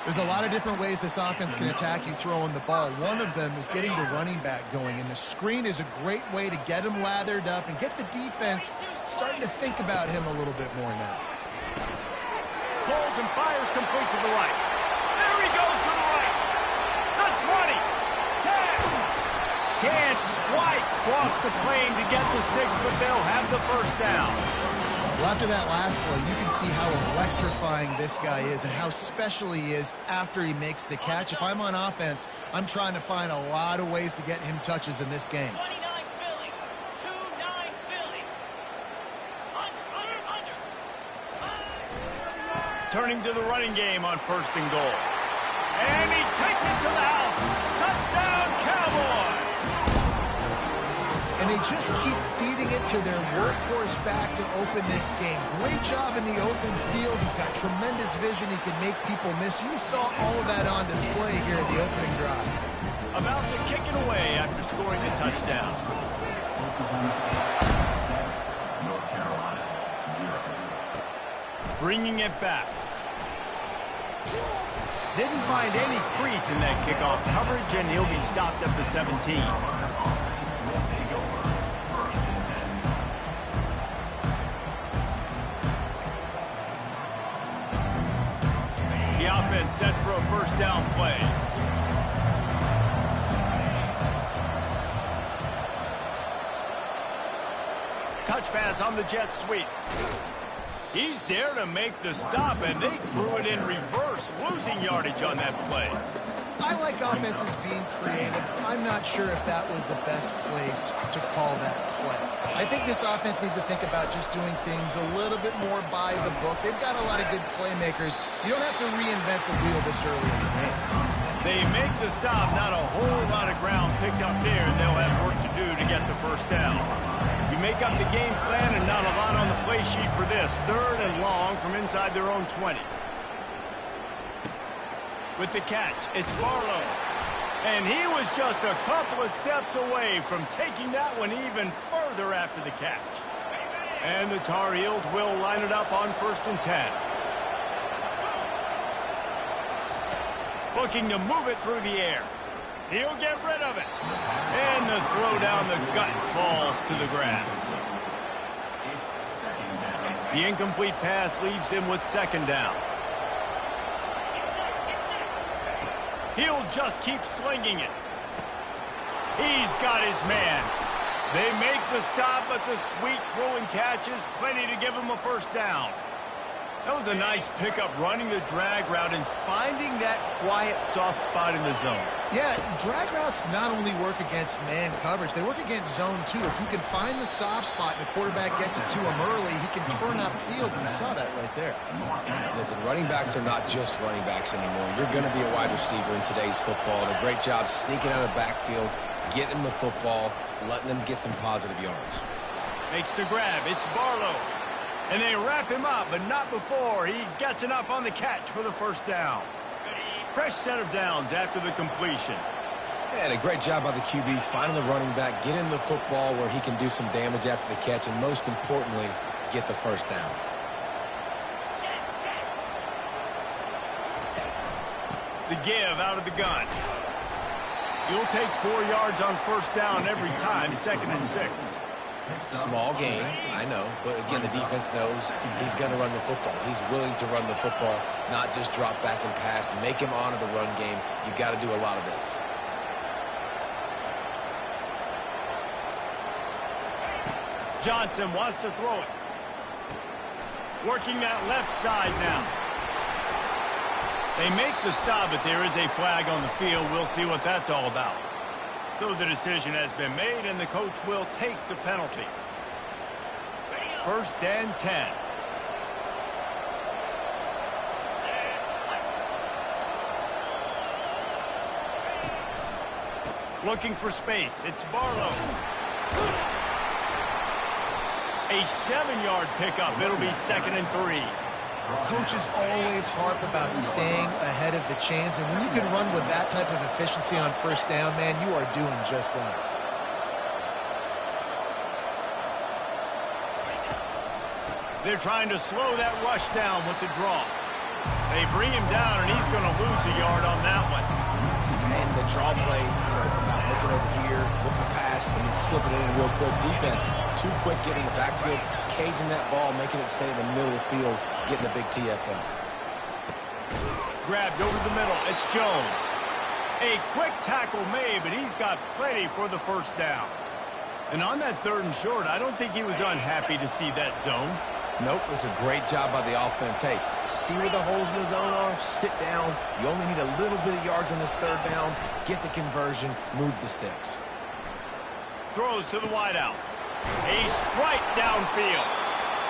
There's a lot of different ways this offense can attack you throwing the ball. One of them is getting the running back going, and the screen is a great way to get him lathered up and get the defense starting to think about him a little bit more now. Holds and fires complete to the right. There he goes to the right. The 20, 10. Can't quite cross the plane to get the 6, but they'll have the first down. Well, after that last play, you can see how electrifying this guy is and how special he is after he makes the catch. If I'm on offense, I'm trying to find a lot of ways to get him touches in this game. 29 Philly. 2-9 Philly. Under. Turning to the running game on 1st and goal. And he takes it to the house. Touchdown, Cowboys! And they just keep feeding it to their workhorse back to open this game. Great job in the open field. He's got tremendous vision. He can make people miss. You saw all of that on display here at the opening drive. About to kick it away after scoring the touchdown. North Carolina, 0. Bringing it back. Didn't find any crease in that kickoff coverage, and he'll be stopped at the 17. The offense set for a first down play. Touch pass on the jet sweep. He's there to make the stop, and they threw it in reverse, losing yardage on that play. I like offenses being creative. I'm not sure if that was the best place to call that play. I think this offense needs to think about just doing things a little bit more by the book. They've got a lot of good playmakers. You don't have to reinvent the wheel this early in the game. They make the stop, not a whole lot of ground picked up there, and they'll have work to do to get the first down. You make up the game plan and not a lot on the play sheet for this. 3rd and long from inside their own 20. With the catch, it's Barlow. And he was just a couple of steps away from taking that one even further after the catch. And the Tar Heels will line it up on 1st and 10. Looking to move it through the air. He'll get rid of it. And the throw down the gut falls to the grass. The incomplete pass leaves him with 2nd down. He'll just keep slinging it. He's got his man. They make the stop, but the sweet throwing catch is plenty to give him a first down. That was a nice pickup, running the drag route and finding that quiet, soft spot in the zone. Yeah, drag routes not only work against man coverage, they work against zone too. If you can find the soft spot and the quarterback gets it to him early, he can turn upfield, and you saw that right there. Listen, running backs are not just running backs anymore. You're going to be a wide receiver in today's football. And a great job sneaking out of the backfield, getting the football, letting them get some positive yards. Makes the grab. It's Barlow. And they wrap him up, but not before he gets enough on the catch for the first down. Fresh set of downs after the completion. And a great job by the QB finding the running back, getting the football where he can do some damage after the catch, and most importantly, get the first down. The give out of the gun. You'll take 4 yards on first down every time, 2nd and 6. Small game, I know, but again, the defense knows he's going to run the football. He's willing to run the football, not just drop back and pass, make him honor the run game. You've got to do a lot of this. Johnson wants to throw it. Working that left side now. They make the stop, but there is a flag on the field. We'll see what that's all about. So the decision has been made, and the coach will take the penalty. 1st and 10. Looking for space. It's Barlow. A 7-yard pickup. It'll be 2nd and 3. Coaches always harp about staying ahead of the chains, and when you can run with that type of efficiency on first down, man, you are doing just that. They're trying to slow that rush down with the draw. They bring him down, and he's going to lose a yard on that one. And the draw play, it's about looking over here, look for pass, and then slipping it in real quick. Defense, too quick getting the backfield, caging that ball, making it stay in the middle of the field, getting the big TFL. Grabbed over the middle. It's Jones. A quick tackle made, but he's got plenty for the first down. And on that 3rd and short, I don't think he was unhappy to see that zone. Nope, it was a great job by the offense. Hey, see where the holes in the zone are? Sit down. You only need a little bit of yards on this 3rd down. Get the conversion. Move the sticks. Throws to the wideout. A strike downfield.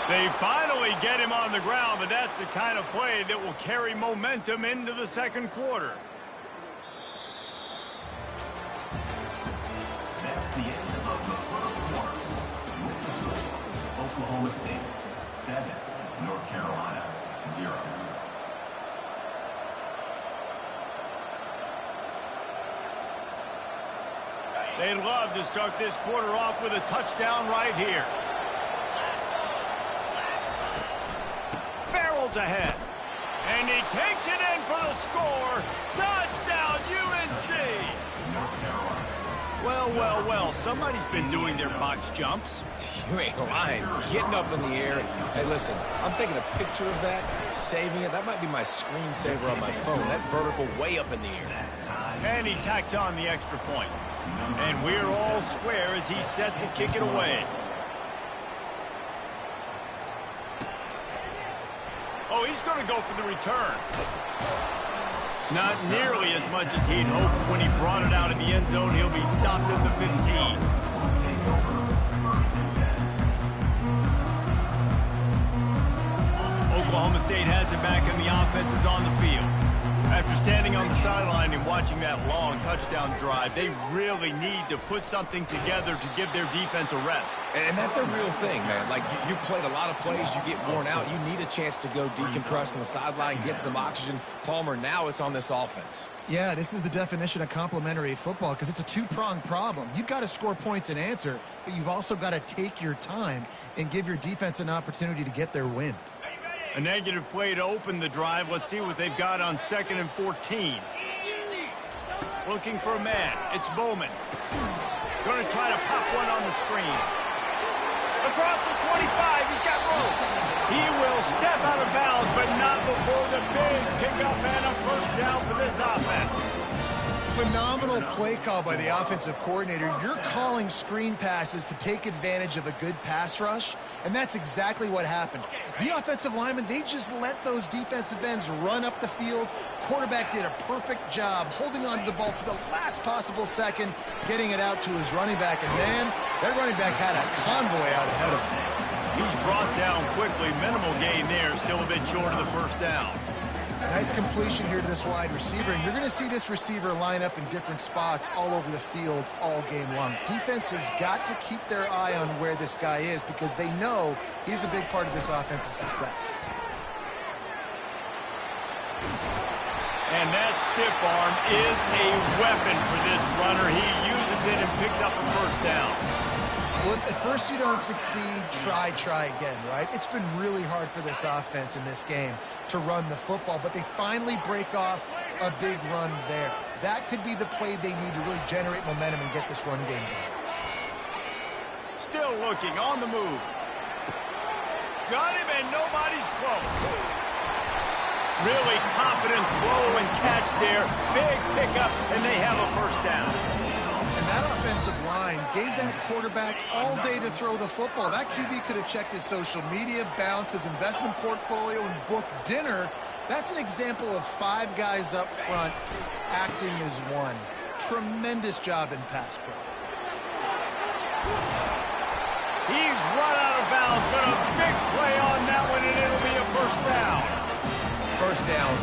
They finally get him on the ground, but that's the kind of play that will carry momentum into the 2nd quarter. That's the end of the 1st quarter. With the score, Oklahoma State 7, North Carolina 0. They'd love to start this quarter off with a touchdown right here. Barrels ahead. And he takes it in for the score. Touchdown, UNC! North Carolina. Well, well, well, somebody's been doing their box jumps. You ain't lying. Getting up in the air. Hey, listen, I'm taking a picture of that, saving it. That might be my screensaver on my phone. That vertical way up in the air. And he tacks on the extra point. And we're all square as he's set to kick it away. Oh, he's going to go for the return. Not nearly as much as he'd hoped when he brought it out in the end zone. He'll be stopped at the 15. Oklahoma State has it back, and the offense is on the field. After standing on the sideline and watching that long touchdown drive, they really need to put something together to give their defense a rest. And that's a real thing, man. Like, you've played a lot of plays, you get worn out. You need a chance to go decompress on the sideline, get some oxygen. Palmer, now it's on this offense. Yeah, this is the definition of complementary football because it's a two-pronged problem. You've got to score points and answer, but you've also got to take your time and give your defense an opportunity to get their win. A negative play to open the drive. Let's see what they've got on 2nd and 14. Looking for a man. It's Bowman. Going to try to pop one on the screen. Across the 25. He's got room. He will step out of bounds, but not before the big pickup and a first down for this this offense. Phenomenal play call by the offensive coordinator. You're calling screen passes to take advantage of a good pass rush, and that's exactly what happened. The offensive linemen, they just let those defensive ends run up the field. Quarterback did a perfect job holding on to the ball to the last possible second, getting it out to his running back, and man, that running back had a convoy out ahead of him. He's brought down quickly. Minimal gain there, still a bit short of the first down. Nice completion here to this wide receiver, and you're going to see this receiver line up in different spots all over the field all game long. Defense has got to keep their eye on where this guy is because they know he's a big part of this offensive success. And that stiff arm is a weapon for this runner. He uses it and picks up a first down. Well, if at first you don't succeed, try again, right? It's been really hard for this offense in this game to run the football, but they finally break off a big run there. That could be the play they need to really generate momentum and get this run game going. Still looking on the move. Got him, and nobody's close. Really confident throw and catch there. Big pickup, and they have a first down. And that offensive line gave that quarterback all day to throw the football. That QB could have checked his social media, balanced his investment portfolio, and booked dinner. That's an example of 5 guys up front acting as one. Tremendous job in pass pro. He's run out of bounds, but a big play on that one, and it'll be a first down. First down,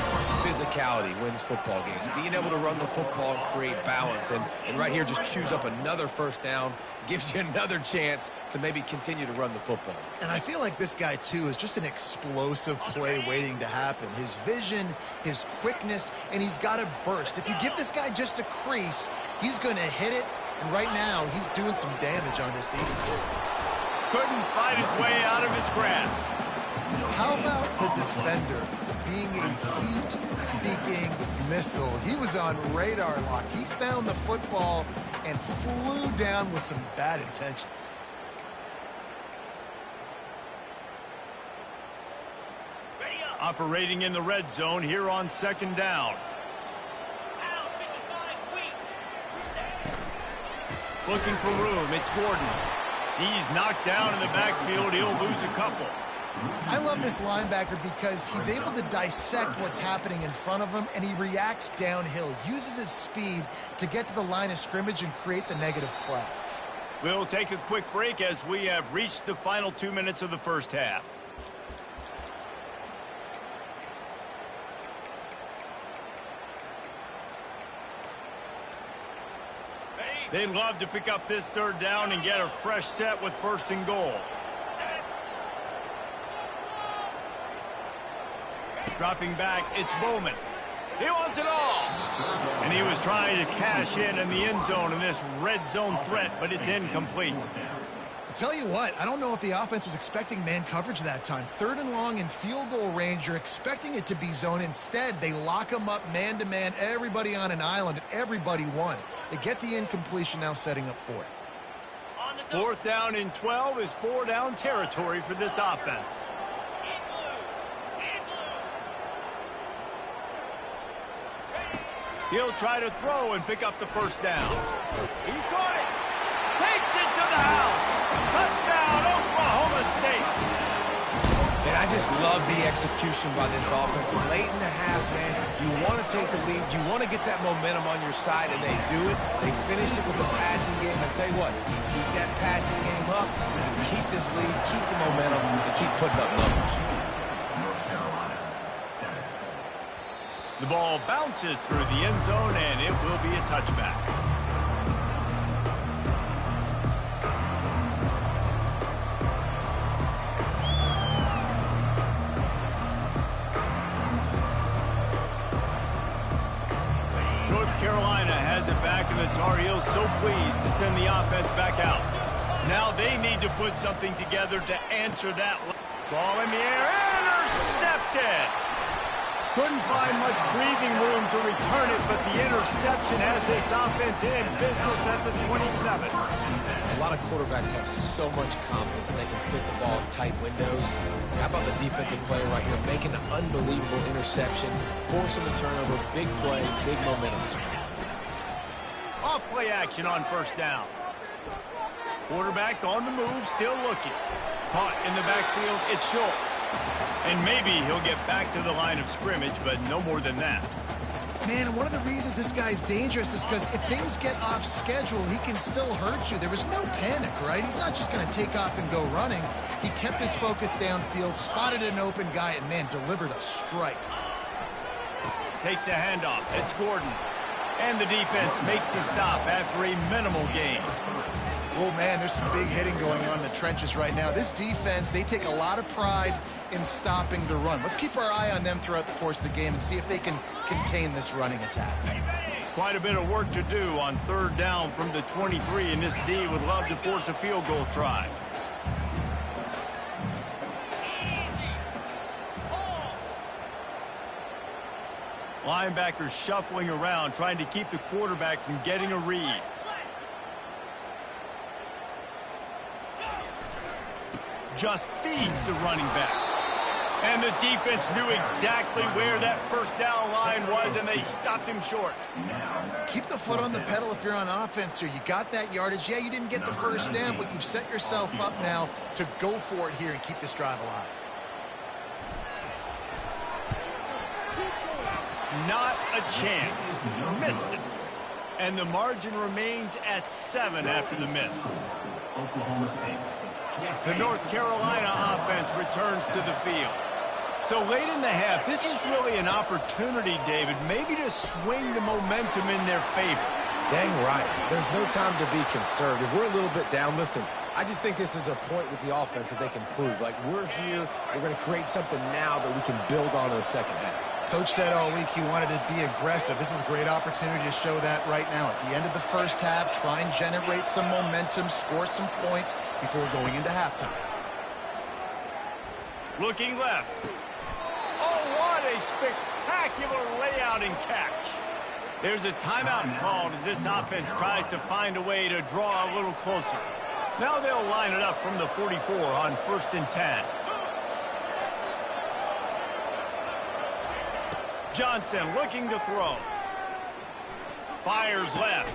physicality wins football games. Being able to run the football and create balance. And right here, just choose up another first down, gives you another chance to maybe continue to run the football. And I feel like this guy, too, is just an explosive play waiting to happen. His vision, his quickness, and he's got a burst. If you give this guy just a crease, he's going to hit it. And right now, he's doing some damage on this defense. Couldn't fight his way out of his grasp. How about the defender being a heat-seeking missile? He was on radar lock. He found the football and flew down with some bad intentions. Operating in the red zone here on second down. Looking for room. It's Gordon. He's knocked down in the backfield. He'll lose a couple. I love this linebacker because he's able to dissect what's happening in front of him, and he reacts downhill, uses his speed to get to the line of scrimmage and create the negative play. We'll take a quick break as we have reached the final 2 minutes of the first half. They'd love to pick up this third down and get a fresh set with first and goal. Dropping back, it's Bowman. He wants it all. And he was trying to cash in the end zone in this red zone threat, but it's incomplete. I'll tell you what, I don't know if the offense was expecting man coverage that time. 3rd and long in field goal range, you're expecting it to be zone. Instead, they lock them up man-to-man, everybody on an island, everybody won. They get the incompletion, now setting up 4th. 4th down and 12 is 4-down territory for this offense. He'll try to throw and pick up the first down. He caught it. Takes it to the house. Touchdown, Oklahoma State. And I just love the execution by this offense. Late in the half, man, you want to take the lead. You want to get that momentum on your side, and they do it. They finish it with the passing game. I tell you what, keep that passing game up, keep this lead, keep the momentum, and keep putting up numbers. The ball bounces through the end zone, and it will be a touchback. North Carolina has it back, and the Tar Heels so pleased to send the offense back out. Now they need to put something together to answer that. Ball in the air, intercepted. Couldn't find much breathing room to return it, but the interception has this offense in business at the 27. A lot of quarterbacks have so much confidence that they can fit the ball in tight windows. How about the defensive player right here making an unbelievable interception, forcing the turnover, big play, big momentum. Off play action on first down. Quarterback on the move, still looking. Caught in the backfield, it's Schultz. And maybe he'll get back to the line of scrimmage, but no more than that. Man, one of the reasons this guy's dangerous is because if things get off schedule, he can still hurt you. There was no panic, right? He's not just going to take off and go running. He kept his focus downfield, spotted an open guy, and, man, delivered a strike. Takes the handoff. It's Gordon. And the defense makes the stop after a minimal gain. Oh, man, there's some big hitting going on in the trenches right now. This defense, they take a lot of pride in stopping the run. Let's keep our eye on them throughout the course of the game and see if they can contain this running attack. Quite a bit of work to do on third down from the 23, and this D would love to force a field goal try. Linebackers shuffling around, trying to keep the quarterback from getting a read. Just feeds the running back. And the defense knew exactly where that first down line was, and they stopped him short. Keep the foot on the pedal if you're on offense here. You got that yardage. Yeah, you didn't get the first down, but you've set yourself up now to go for it here and keep this drive alive. Not a chance. Missed it. And the margin remains at 7 after the miss. Oklahoma State. The North Carolina offense returns to the field. So late in the half, this is really an opportunity, David, maybe to swing the momentum in their favor. Dang right. There's no time to be conservative. We're a little bit down. Listen, I just think this is a point with the offense that they can prove. Like, we're here, we're going to create something now that we can build on in the second half. Coach said all week he wanted to be aggressive. This is a great opportunity to show that right now. At the end of the first half, try and generate some momentum, score some points before going into halftime. Looking left. Oh, what a spectacular layout and catch. There's a timeout called as this offense tries to find a way to draw a little closer. Now they'll line it up from the 44 on 1st and 10. Johnson looking to throw. Fires left.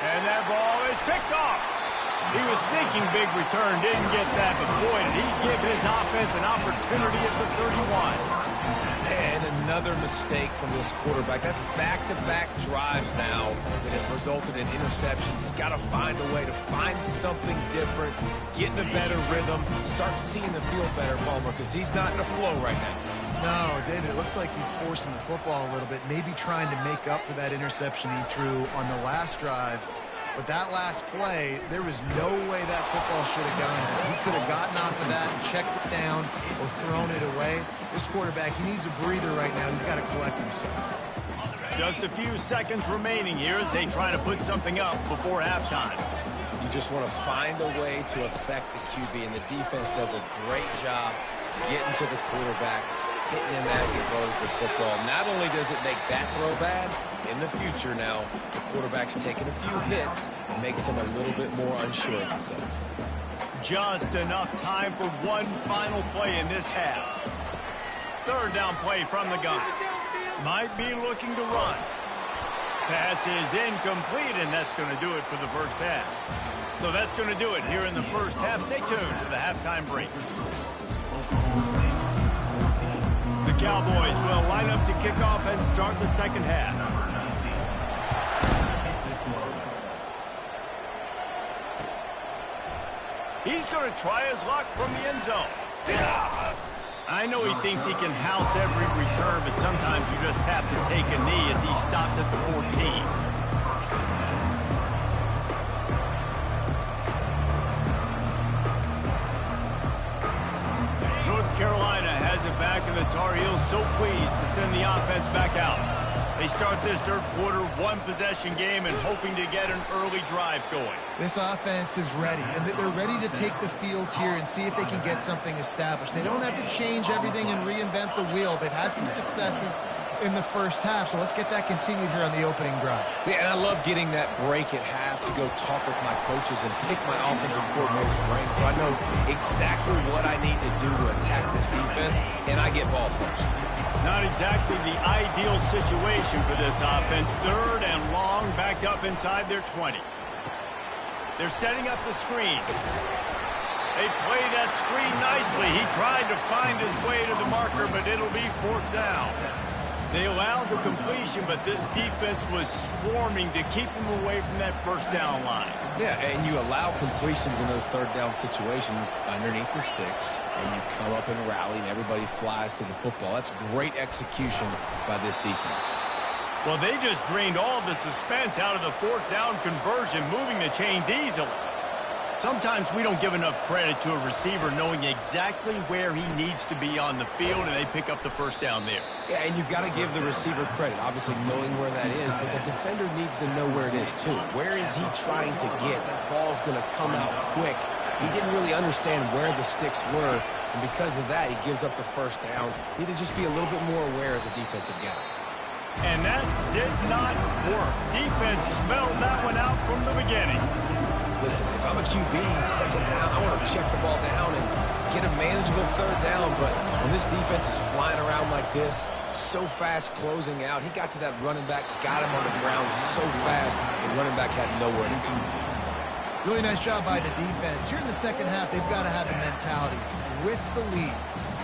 And that ball is picked off. He was thinking big return, didn't get that, but boy, did he give his offense an opportunity at the 31. And another mistake from this quarterback. That's back-to-back drives now that have resulted in interceptions. He's got to find a way to find something different, get in a better rhythm, start seeing the field better, Palmer, because he's not in a flow right now. No, David, it looks like he's forcing the football a little bit, maybe trying to make up for that interception he threw on the last drive. But that last play, there was no way that football should have gone there. He could have gotten off of that and checked it down or thrown it away. This quarterback, he needs a breather right now. He's got to collect himself. Just a few seconds remaining here as they try to put something up before halftime. You just want to find a way to affect the QB, and the defense does a great job getting to the quarterback, hitting him as he throws the football. Not only does it make that throw bad, in the future now, the quarterback's taking a few hits and makes him a little bit more unsure of himself. Just enough time for one final play in this half. Third down play from the gun. Might be looking to run. Pass is incomplete, and that's going to do it for the first half. So that's going to do it here in the first half. Stay tuned for the halftime break. The Cowboys will line up to kick off and start the second half. He's going to try his luck from the end zone. I know he thinks he can house every return, but sometimes you just have to take a knee as he stopped at the 14. North Carolina has it back, and the Tar Heels so pleased to send the offense back out. They start this third quarter one-possession game and hoping to get an early drive going. This offense is ready, and they're ready to take the field here and see if they can get something established. They don't have to change everything and reinvent the wheel. They've had some successes in the first half, so let's get that continued here on the opening drive. Yeah, and I love getting that break at half to go talk with my coaches and pick my offensive coordinator's brain so I know exactly what I need to do to attack this defense, and I get ball first. Not exactly the ideal situation for this offense. Third and long, backed up inside their 20. They're setting up the screen. They play that screen nicely. He tried to find his way to the marker, but it'll be fourth down. They allowed the completion, but this defense was swarming to keep them away from that first down line. Yeah, and you allow completions in those third down situations underneath the sticks, and you come up and rally, and everybody flies to the football. That's great execution by this defense. Well, they just drained all the suspense out of the fourth down conversion, moving the chains easily. Sometimes we don't give enough credit to a receiver knowing exactly where he needs to be on the field, and they pick up the first down there. Yeah, and you've got to give the receiver credit, obviously knowing where that is, but the defender needs to know where it is too. Where is he trying to get? That ball's going to come out quick. He didn't really understand where the sticks were, and because of that, he gives up the first down. You need to just be a little bit more aware as a defensive guy. And that did not work. Defense smelled that one out from the beginning. Listen, if I'm a QB, second down, I want to check the ball down and get a manageable third down. But when this defense is flying around like this, so fast closing out, he got to that running back, got him on the ground so fast, the running back had nowhere to go. Really nice job by the defense. Here in the second half, they've got to have the mentality with the lead.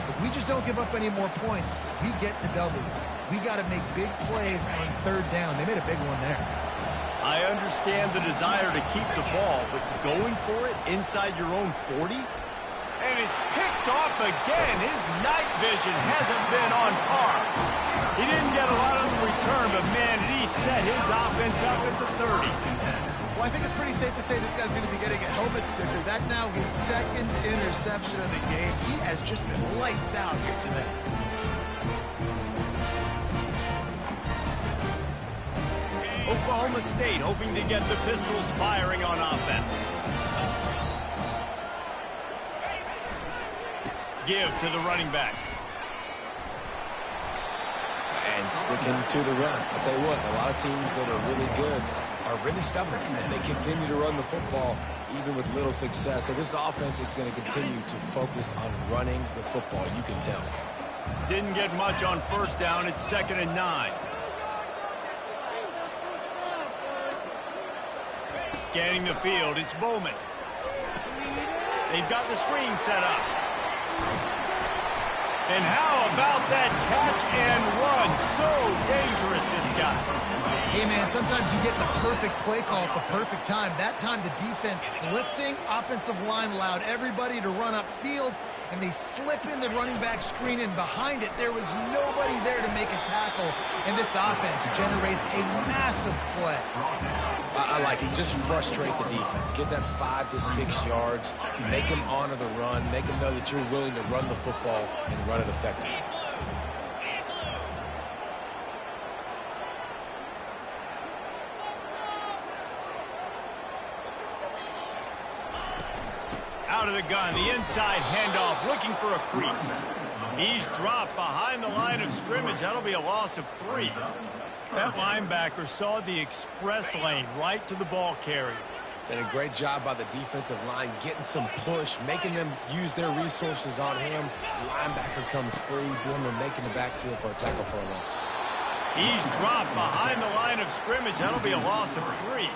If we just don't give up any more points, we get the W. We got to make big plays on third down. They made a big one there. I understand the desire to keep the ball, but going for it inside your own 40? And it's picked off again. His night vision hasn't been on par. He didn't get a lot of the return, but man, did he set his offense up at the 30. Well, I think it's pretty safe to say this guy's going to be getting a helmet sticker. That now his second interception of the game. He has just been lights out here today. Oklahoma State hoping to get the Pistols firing on offense. Give to the running back. And sticking to the run. I'll tell you what, a lot of teams that are really good are really stubborn, and they continue to run the football even with little success. So this offense is going to continue to focus on running the football, you can tell. Didn't get much on first down. It's 2nd and 9. Scanning the field, it's Bowman. They've got the screen set up. And how about that catch and run? So dangerous, this guy. Hey, man, sometimes you get the perfect play call at the perfect time. That time the defense blitzing, offensive line allowed everybody to run upfield, and they slip in the running back screen, and behind it there was nobody there to make a tackle, and this offense generates a massive play. I like it. Just frustrate the defense. Get that 5 to 6 yards. Make them honor the run. Make them know that you're willing to run the football and run it effectively. Out of the gun, the inside handoff, looking for a crease. He's dropped behind the line of scrimmage. That'll be a loss of 3. That linebacker saw the express lane right to the ball carrier. And a great job by the defensive line, getting some push, making them use their resources on him. Linebacker comes free, Bowman making the backfield for a tackle for a loss. He's dropped behind the line of scrimmage. That'll be a loss of 3.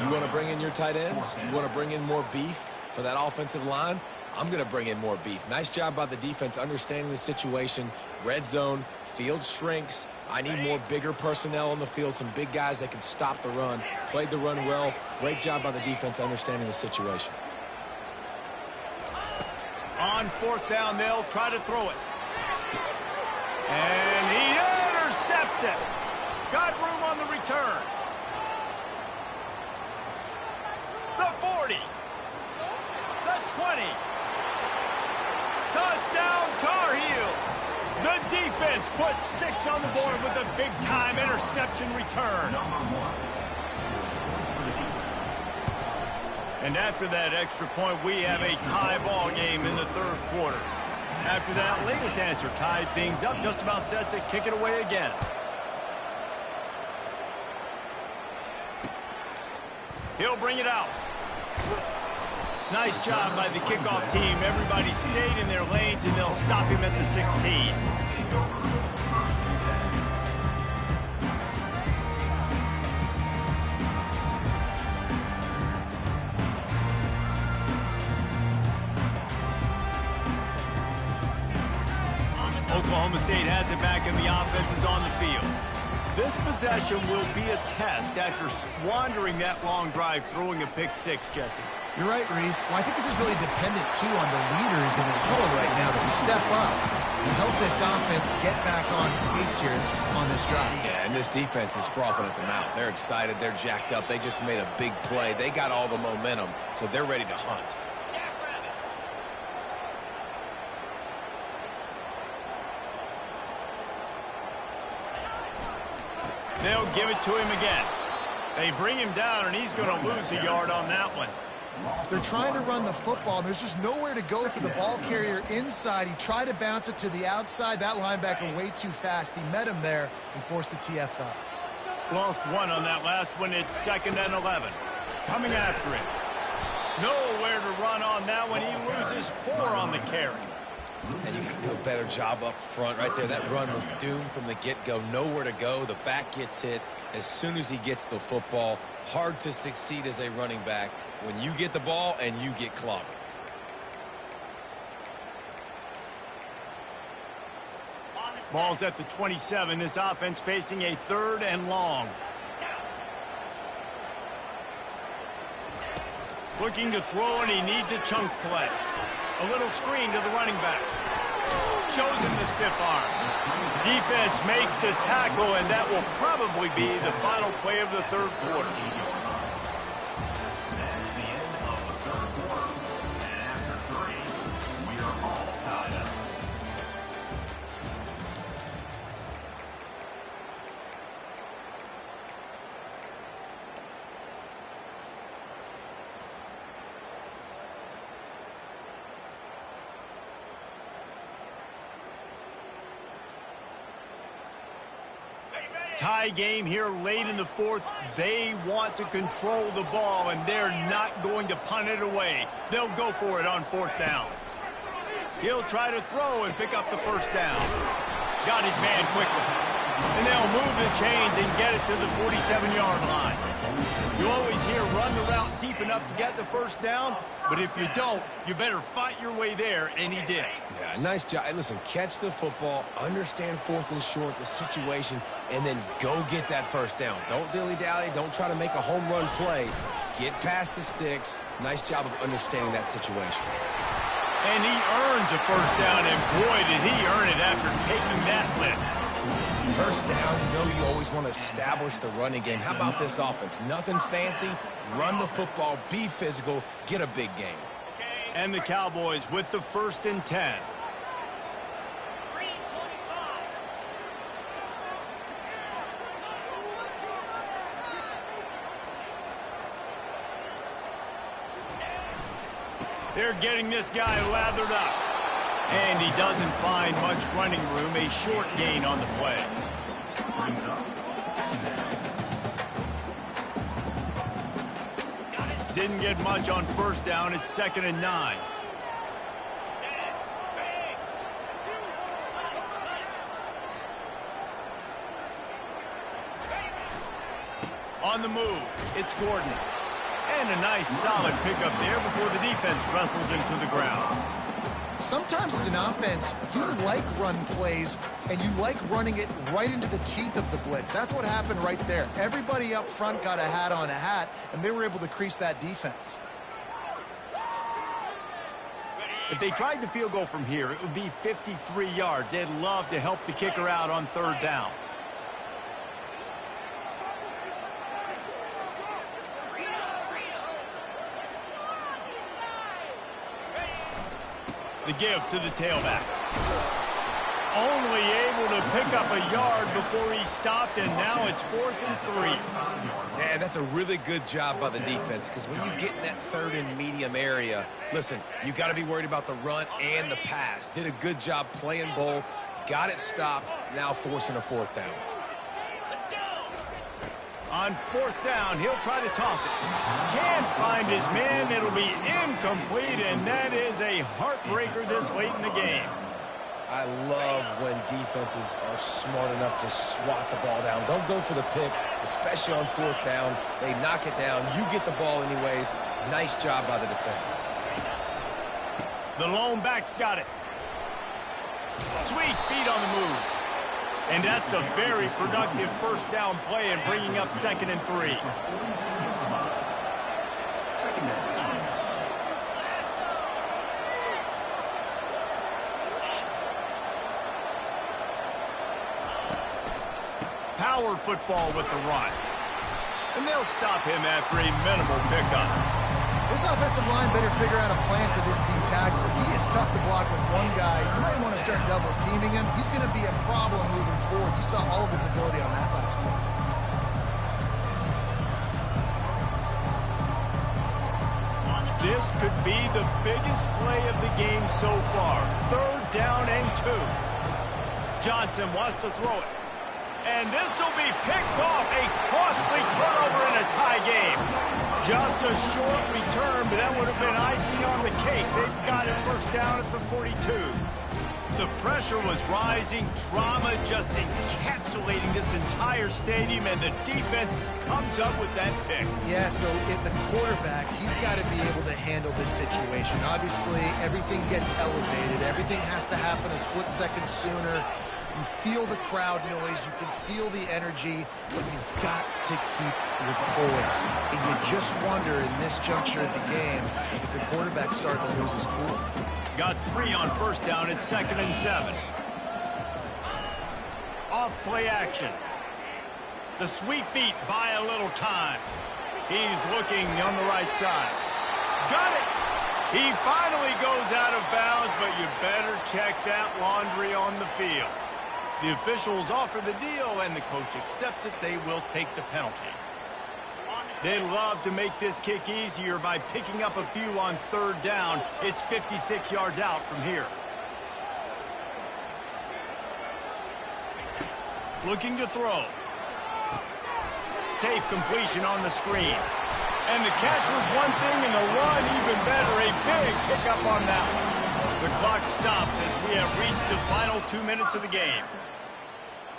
You want to bring in your tight ends? You want to bring in more beef for that offensive line? I'm going to bring in more beef. Nice job by the defense understanding the situation. Red zone, field shrinks. I need more bigger personnel on the field, some big guys that can stop the run. Played the run well. Great job by the defense understanding the situation. On 4th down, they'll try to throw it. And he intercepts it. Got room on the return. The 40. The 20. Touchdown, Tar Heels. The defense puts 6 on the board with a big-time interception return. And after that extra point, we have a tie ball game in the third quarter. After that latest answer tied things up, just about set to kick it away again. He'll bring it out. Nice job by the kickoff team. Everybody stayed in their lanes, and they'll stop him at the 16. Oklahoma State has it back, and the offense is on the field. This possession will be a test after squandering that long drive, throwing a pick 6, Jesse. You're right, Reese. Well, I think this is really dependent, too, on the leaders in this huddle right now to step up and help this offense get back on pace here on this drive. Yeah, and this defense is frothing at the mouth. They're excited. They're jacked up. They just made a big play. They got all the momentum, so they're ready to hunt. They'll give it to him again. They bring him down, and he's going to lose a yard on that one. They're trying to run the football. There's just nowhere to go for the ball carrier inside. He tried to bounce it to the outside. That linebacker way too fast. He met him there and forced the TFL. Lost 1 on that last one. It's 2nd and 11. Coming after it. Nowhere to run on that one. He loses 4 on the carry. And you got to do a better job up front right there. That run was doomed from the get-go. Nowhere to go. The back gets hit as soon as he gets the football. Hard to succeed as a running back when you get the ball and you get clobbered. Ball's at the 27. This offense facing a 3rd and long. Looking to throw, and he needs a chunk play. A little screen to the running back. Shows him the stiff arm. Defense makes the tackle, and that will probably be the final play of the third quarter. That's the end of the third quarter. And after 3, we are all tied up. Tie game here late in the fourth. They want to control the ball, and they're not going to punt it away. They'll go for it on 4th down. He'll try to throw and pick up the 1st down. Got his man quickly. And they'll move the chains and get it to the 47-yard line. You always hear run the route deep enough to get the 1st down, but if you don't, you better fight your way there, and he did. Yeah, nice job. Hey, listen, catch the football, understand 4th and short, the situation, and then go get that 1st down. Don't dilly-dally. Don't try to make a home run play. Get past the sticks. Nice job of understanding that situation. And he earns a 1st down, and boy, did he earn it after taking that lift. 1st down, you know you always want to establish the running game. How about this offense? Nothing fancy. Run the football, be physical, get a big game. And the Cowboys with the 1st and 10. 3:25. They're getting this guy lathered up. And he doesn't find much running room. A short gain on the play. Brings up. Didn't get much on 1st down. It's 2nd and 9. On the move, it's Gordon. And a nice solid pickup there before the defense wrestles him to the ground. Sometimes as an offense, you like run plays, and you like running it right into the teeth of the blitz. That's what happened right there. Everybody up front got a hat on a hat, and they were able to crease that defense. If they tried the field goal from here, it would be 53 yards. They'd love to help the kicker out on 3rd down. The give to the tailback. Only able to pick up a yard before he stopped, and now it's 4th and 3. Yeah, that's a really good job by the defense, because when you get in that 3rd and medium area, listen, you got to be worried about the run and the pass. Did a good job playing both, got it stopped, now forcing a 4th down. On 4th down, he'll try to toss it. Can't find his man. It'll be incomplete, and that is a heartbreaker this late in the game. I love when defenses are smart enough to swat the ball down. Don't go for the pick, especially on 4th down. They knock it down. You get the ball anyways. Nice job by the defender. The lone back's got it. Sweet feet on the move. And that's a very productive 1st down play and bringing up 2nd and 3. Power football with the run. And they'll stop him after a minimal pickup. This offensive line better figure out a plan for this D tackle. He is tough to block with one guy. You might want to start double teaming him. He's going to be a problem moving forward. You saw all of his ability on that last one. This could be the biggest play of the game so far. 3rd down and 2. Johnson wants to throw it. And this will be picked off. A costly turnover in a tie game. Just a short return, but that would have been icing on the cake. They've got it 1st down at the 42. The pressure was rising. Drama just encapsulating this entire stadium, and the defense comes up with that pick. Yeah, so the quarterback, he's got to be able to handle this situation. Obviously, everything gets elevated. Everything has to happen a split second sooner. You feel the crowd noise, you can feel the energy, but you've got to keep your poise. And you just wonder in this juncture of the game if the quarterback's starting to lose his cool. Got 3 on 1st down at 2nd and 7. Off play action. The sweet feet buy a little time. He's looking on the right side. Got it! He finally goes out of bounds, but you better check that laundry on the field. The officials offer the deal, and the coach accepts it. They will take the penalty. They love to make this kick easier by picking up a few on 3rd down. It's 56 yards out from here. Looking to throw. Safe completion on the screen. And the catch was one thing, and the run even better. A big pickup on that one. The clock stops as we have reached the final 2 minutes of the game.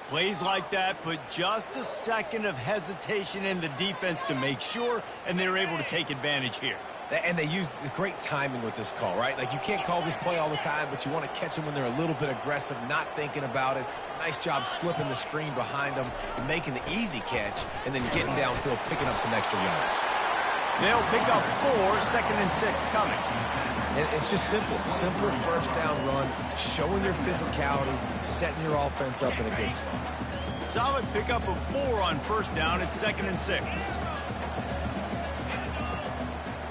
Plays like that put just a second of hesitation in the defense to make sure, and they were able to take advantage here. And they use great timing with this call, right? Like, you can't call this play all the time, but you want to catch them when they're a little bit aggressive, not thinking about it. Nice job slipping the screen behind them, making the easy catch, and then getting downfield, picking up some extra yards. They'll pick up 4, 2nd and 6 coming. And it's just simple. Simpler 1st down run, showing your physicality, setting your offense up in a good spot. Solid pickup of 4 on 1st down at 2nd and 6.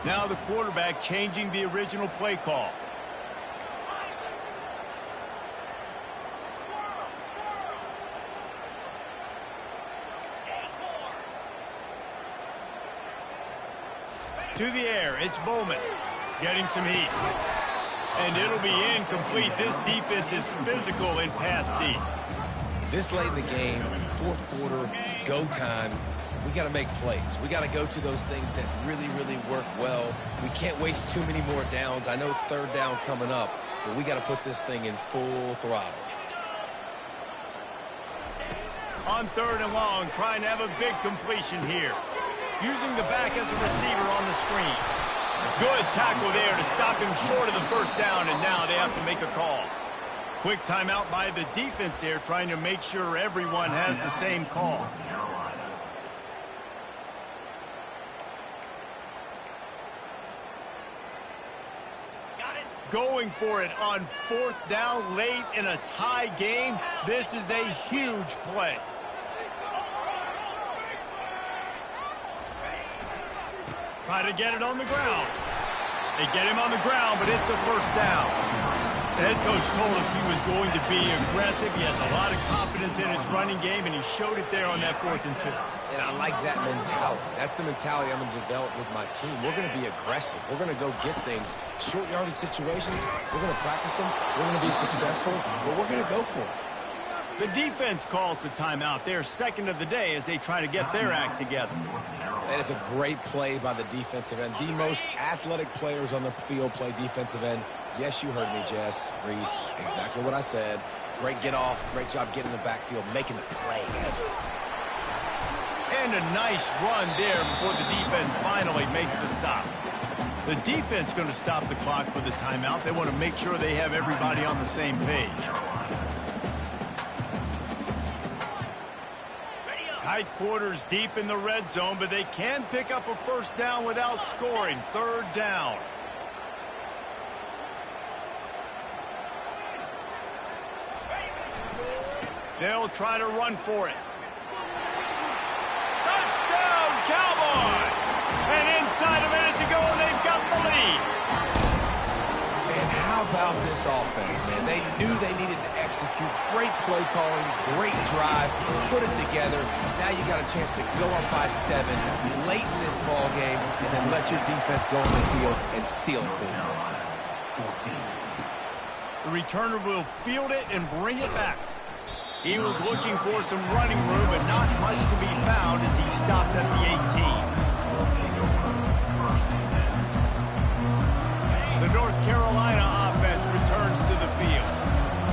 Now the quarterback changing the original play call. To the air, it's Bowman. Getting some heat. And it'll be incomplete. This defense is physical in pass deep. This late in the game, 4th quarter, go time, we got to make plays. We got to go to those things that really, really work well. We can't waste too many more downs. I know it's 3rd down coming up, but we got to put this thing in full throttle. On 3rd and long, trying to have a big completion here. Using the back as a receiver on the screen. Good tackle there to stop him short of the 1st down, and now they have to make a call. Quick timeout by the defense there, trying to make sure everyone has the same call. Going for it on 4th down late in a tie game. This is a huge play. Try to get it on the ground. They get him on the ground, but it's a 1st down. The head coach told us he was going to be aggressive. He has a lot of confidence in his running game, and he showed it there on that 4th and 2. And I like that mentality. That's the mentality I'm going to develop with my team. We're going to be aggressive. We're going to go get things. Short yardage situations, we're going to practice them. We're going to be successful, but we're going to go for it. The defense calls the timeout. They're second of the day as they try to get their act together. That is a great play by the defensive end. The most athletic players on the field play defensive end. Yes, you heard me, Jess, Reese. Exactly what I said. Great get off. Great job getting in the backfield, making the play. And a nice run there before the defense finally makes the stop. The defense going to stop the clock with a timeout. They want to make sure they have everybody on the same page. Tight quarters deep in the red zone, but they can pick up a first down without scoring. 3rd down. They'll try to run for it. Touchdown, Cowboys! And inside a minute to go, they've got the lead. And how about this offense, man? They knew they needed to execute. Great play calling, great drive, put it together. Now you got a chance to go up by 7 late in this ball game, and then let your defense go on the field and seal it for you. The returner will field it and bring it back. He was looking for some running room, but not much to be found as he stopped at the 18. The North Carolina offense returns to the field.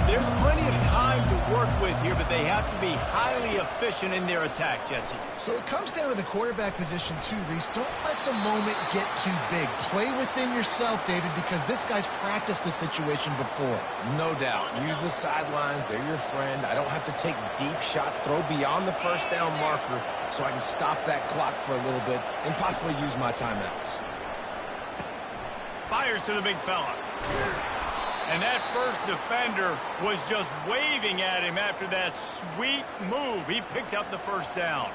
There's plenty of time to work with here, but they have to be highly efficient in their attack, Jesse. So it comes down to the quarterback position too, Reese. Don't let the moment get too big. Play within yourself, David, because this guy's practiced this situation before. No doubt. Use the sidelines. They're your friend. I don't have to take deep shots, throw beyond the first down marker so I can stop that clock for a little bit and possibly use my timeouts. Fires to the big fella. And that first defender was just waving at him after that sweet move. He picked up the first down.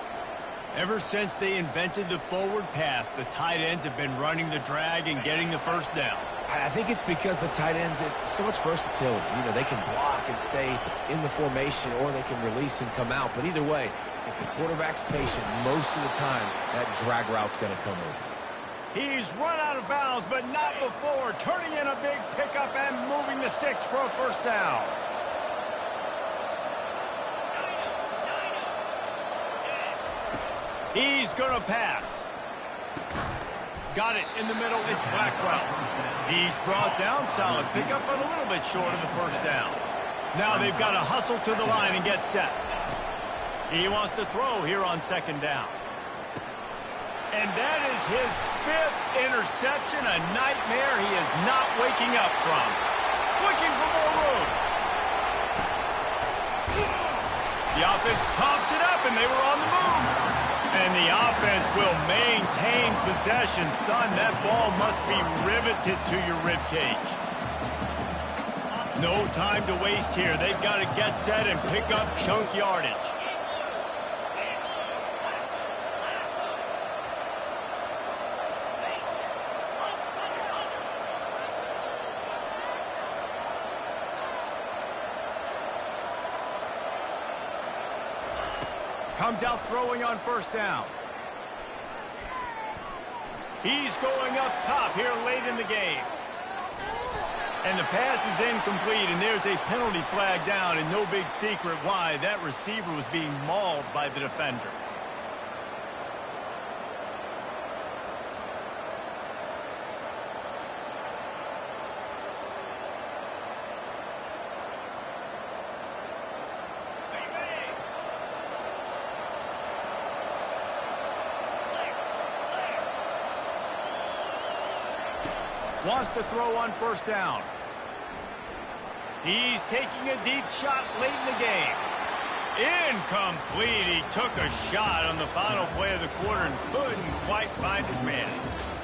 Ever since they invented the forward pass, the tight ends have been running the drag and getting the first down. I think it's because the tight ends is so much versatility. You know, they can block and stay in the formation, or they can release and come out. But either way, if the quarterback's patient, most of the time, that drag route's going to come over. He's run out of bounds, but not before. Turning in a big pickup and moving the sticks for a first down. He's going to pass. Got it in the middle. It's Blackwell. He's brought down. Solid pickup, but a little bit short of the first down. Now they've got to hustle to the line and get set. He wants to throw here on 2nd down. And that is his 5th interception, a nightmare he is not waking up from. Looking for more room. The offense pops it up, and they were on the move. And the offense will maintain possession. Son, that ball must be riveted to your ribcage. No time to waste here. They've got to get set and pick up chunk yardage. Comes out throwing on first down. He's going up top here late in the game. And the pass is incomplete, and there's a penalty flag down, and no big secret why. That receiver was being mauled by the defender. Wants to throw on first down. He's taking a deep shot late in the game. Incomplete. He took a shot on the final play of the quarter and couldn't quite find his man.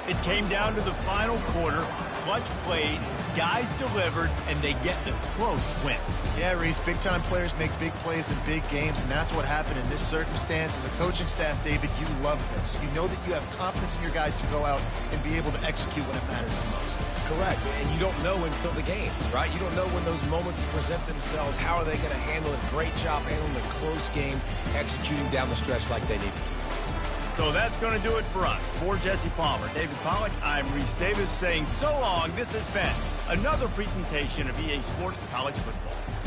It came down to the final quarter. Clutch plays, guys delivered, and they get the close win. Yeah, Reese, big-time players make big plays in big games, and that's what happened in this circumstance. As a coaching staff, David, you love this. You know that you have confidence in your guys to go out and be able to execute when it matters the most. correct. And you don't know until the games, right? You don't know when those moments present themselves. How are they going to handle it? Great job handling the close game, executing down the stretch like they needed to. So that's going to do it for us. For Jesse Palmer, David Pollack, I'm Reese Davis saying so long. This has been another presentation of EA Sports College Football.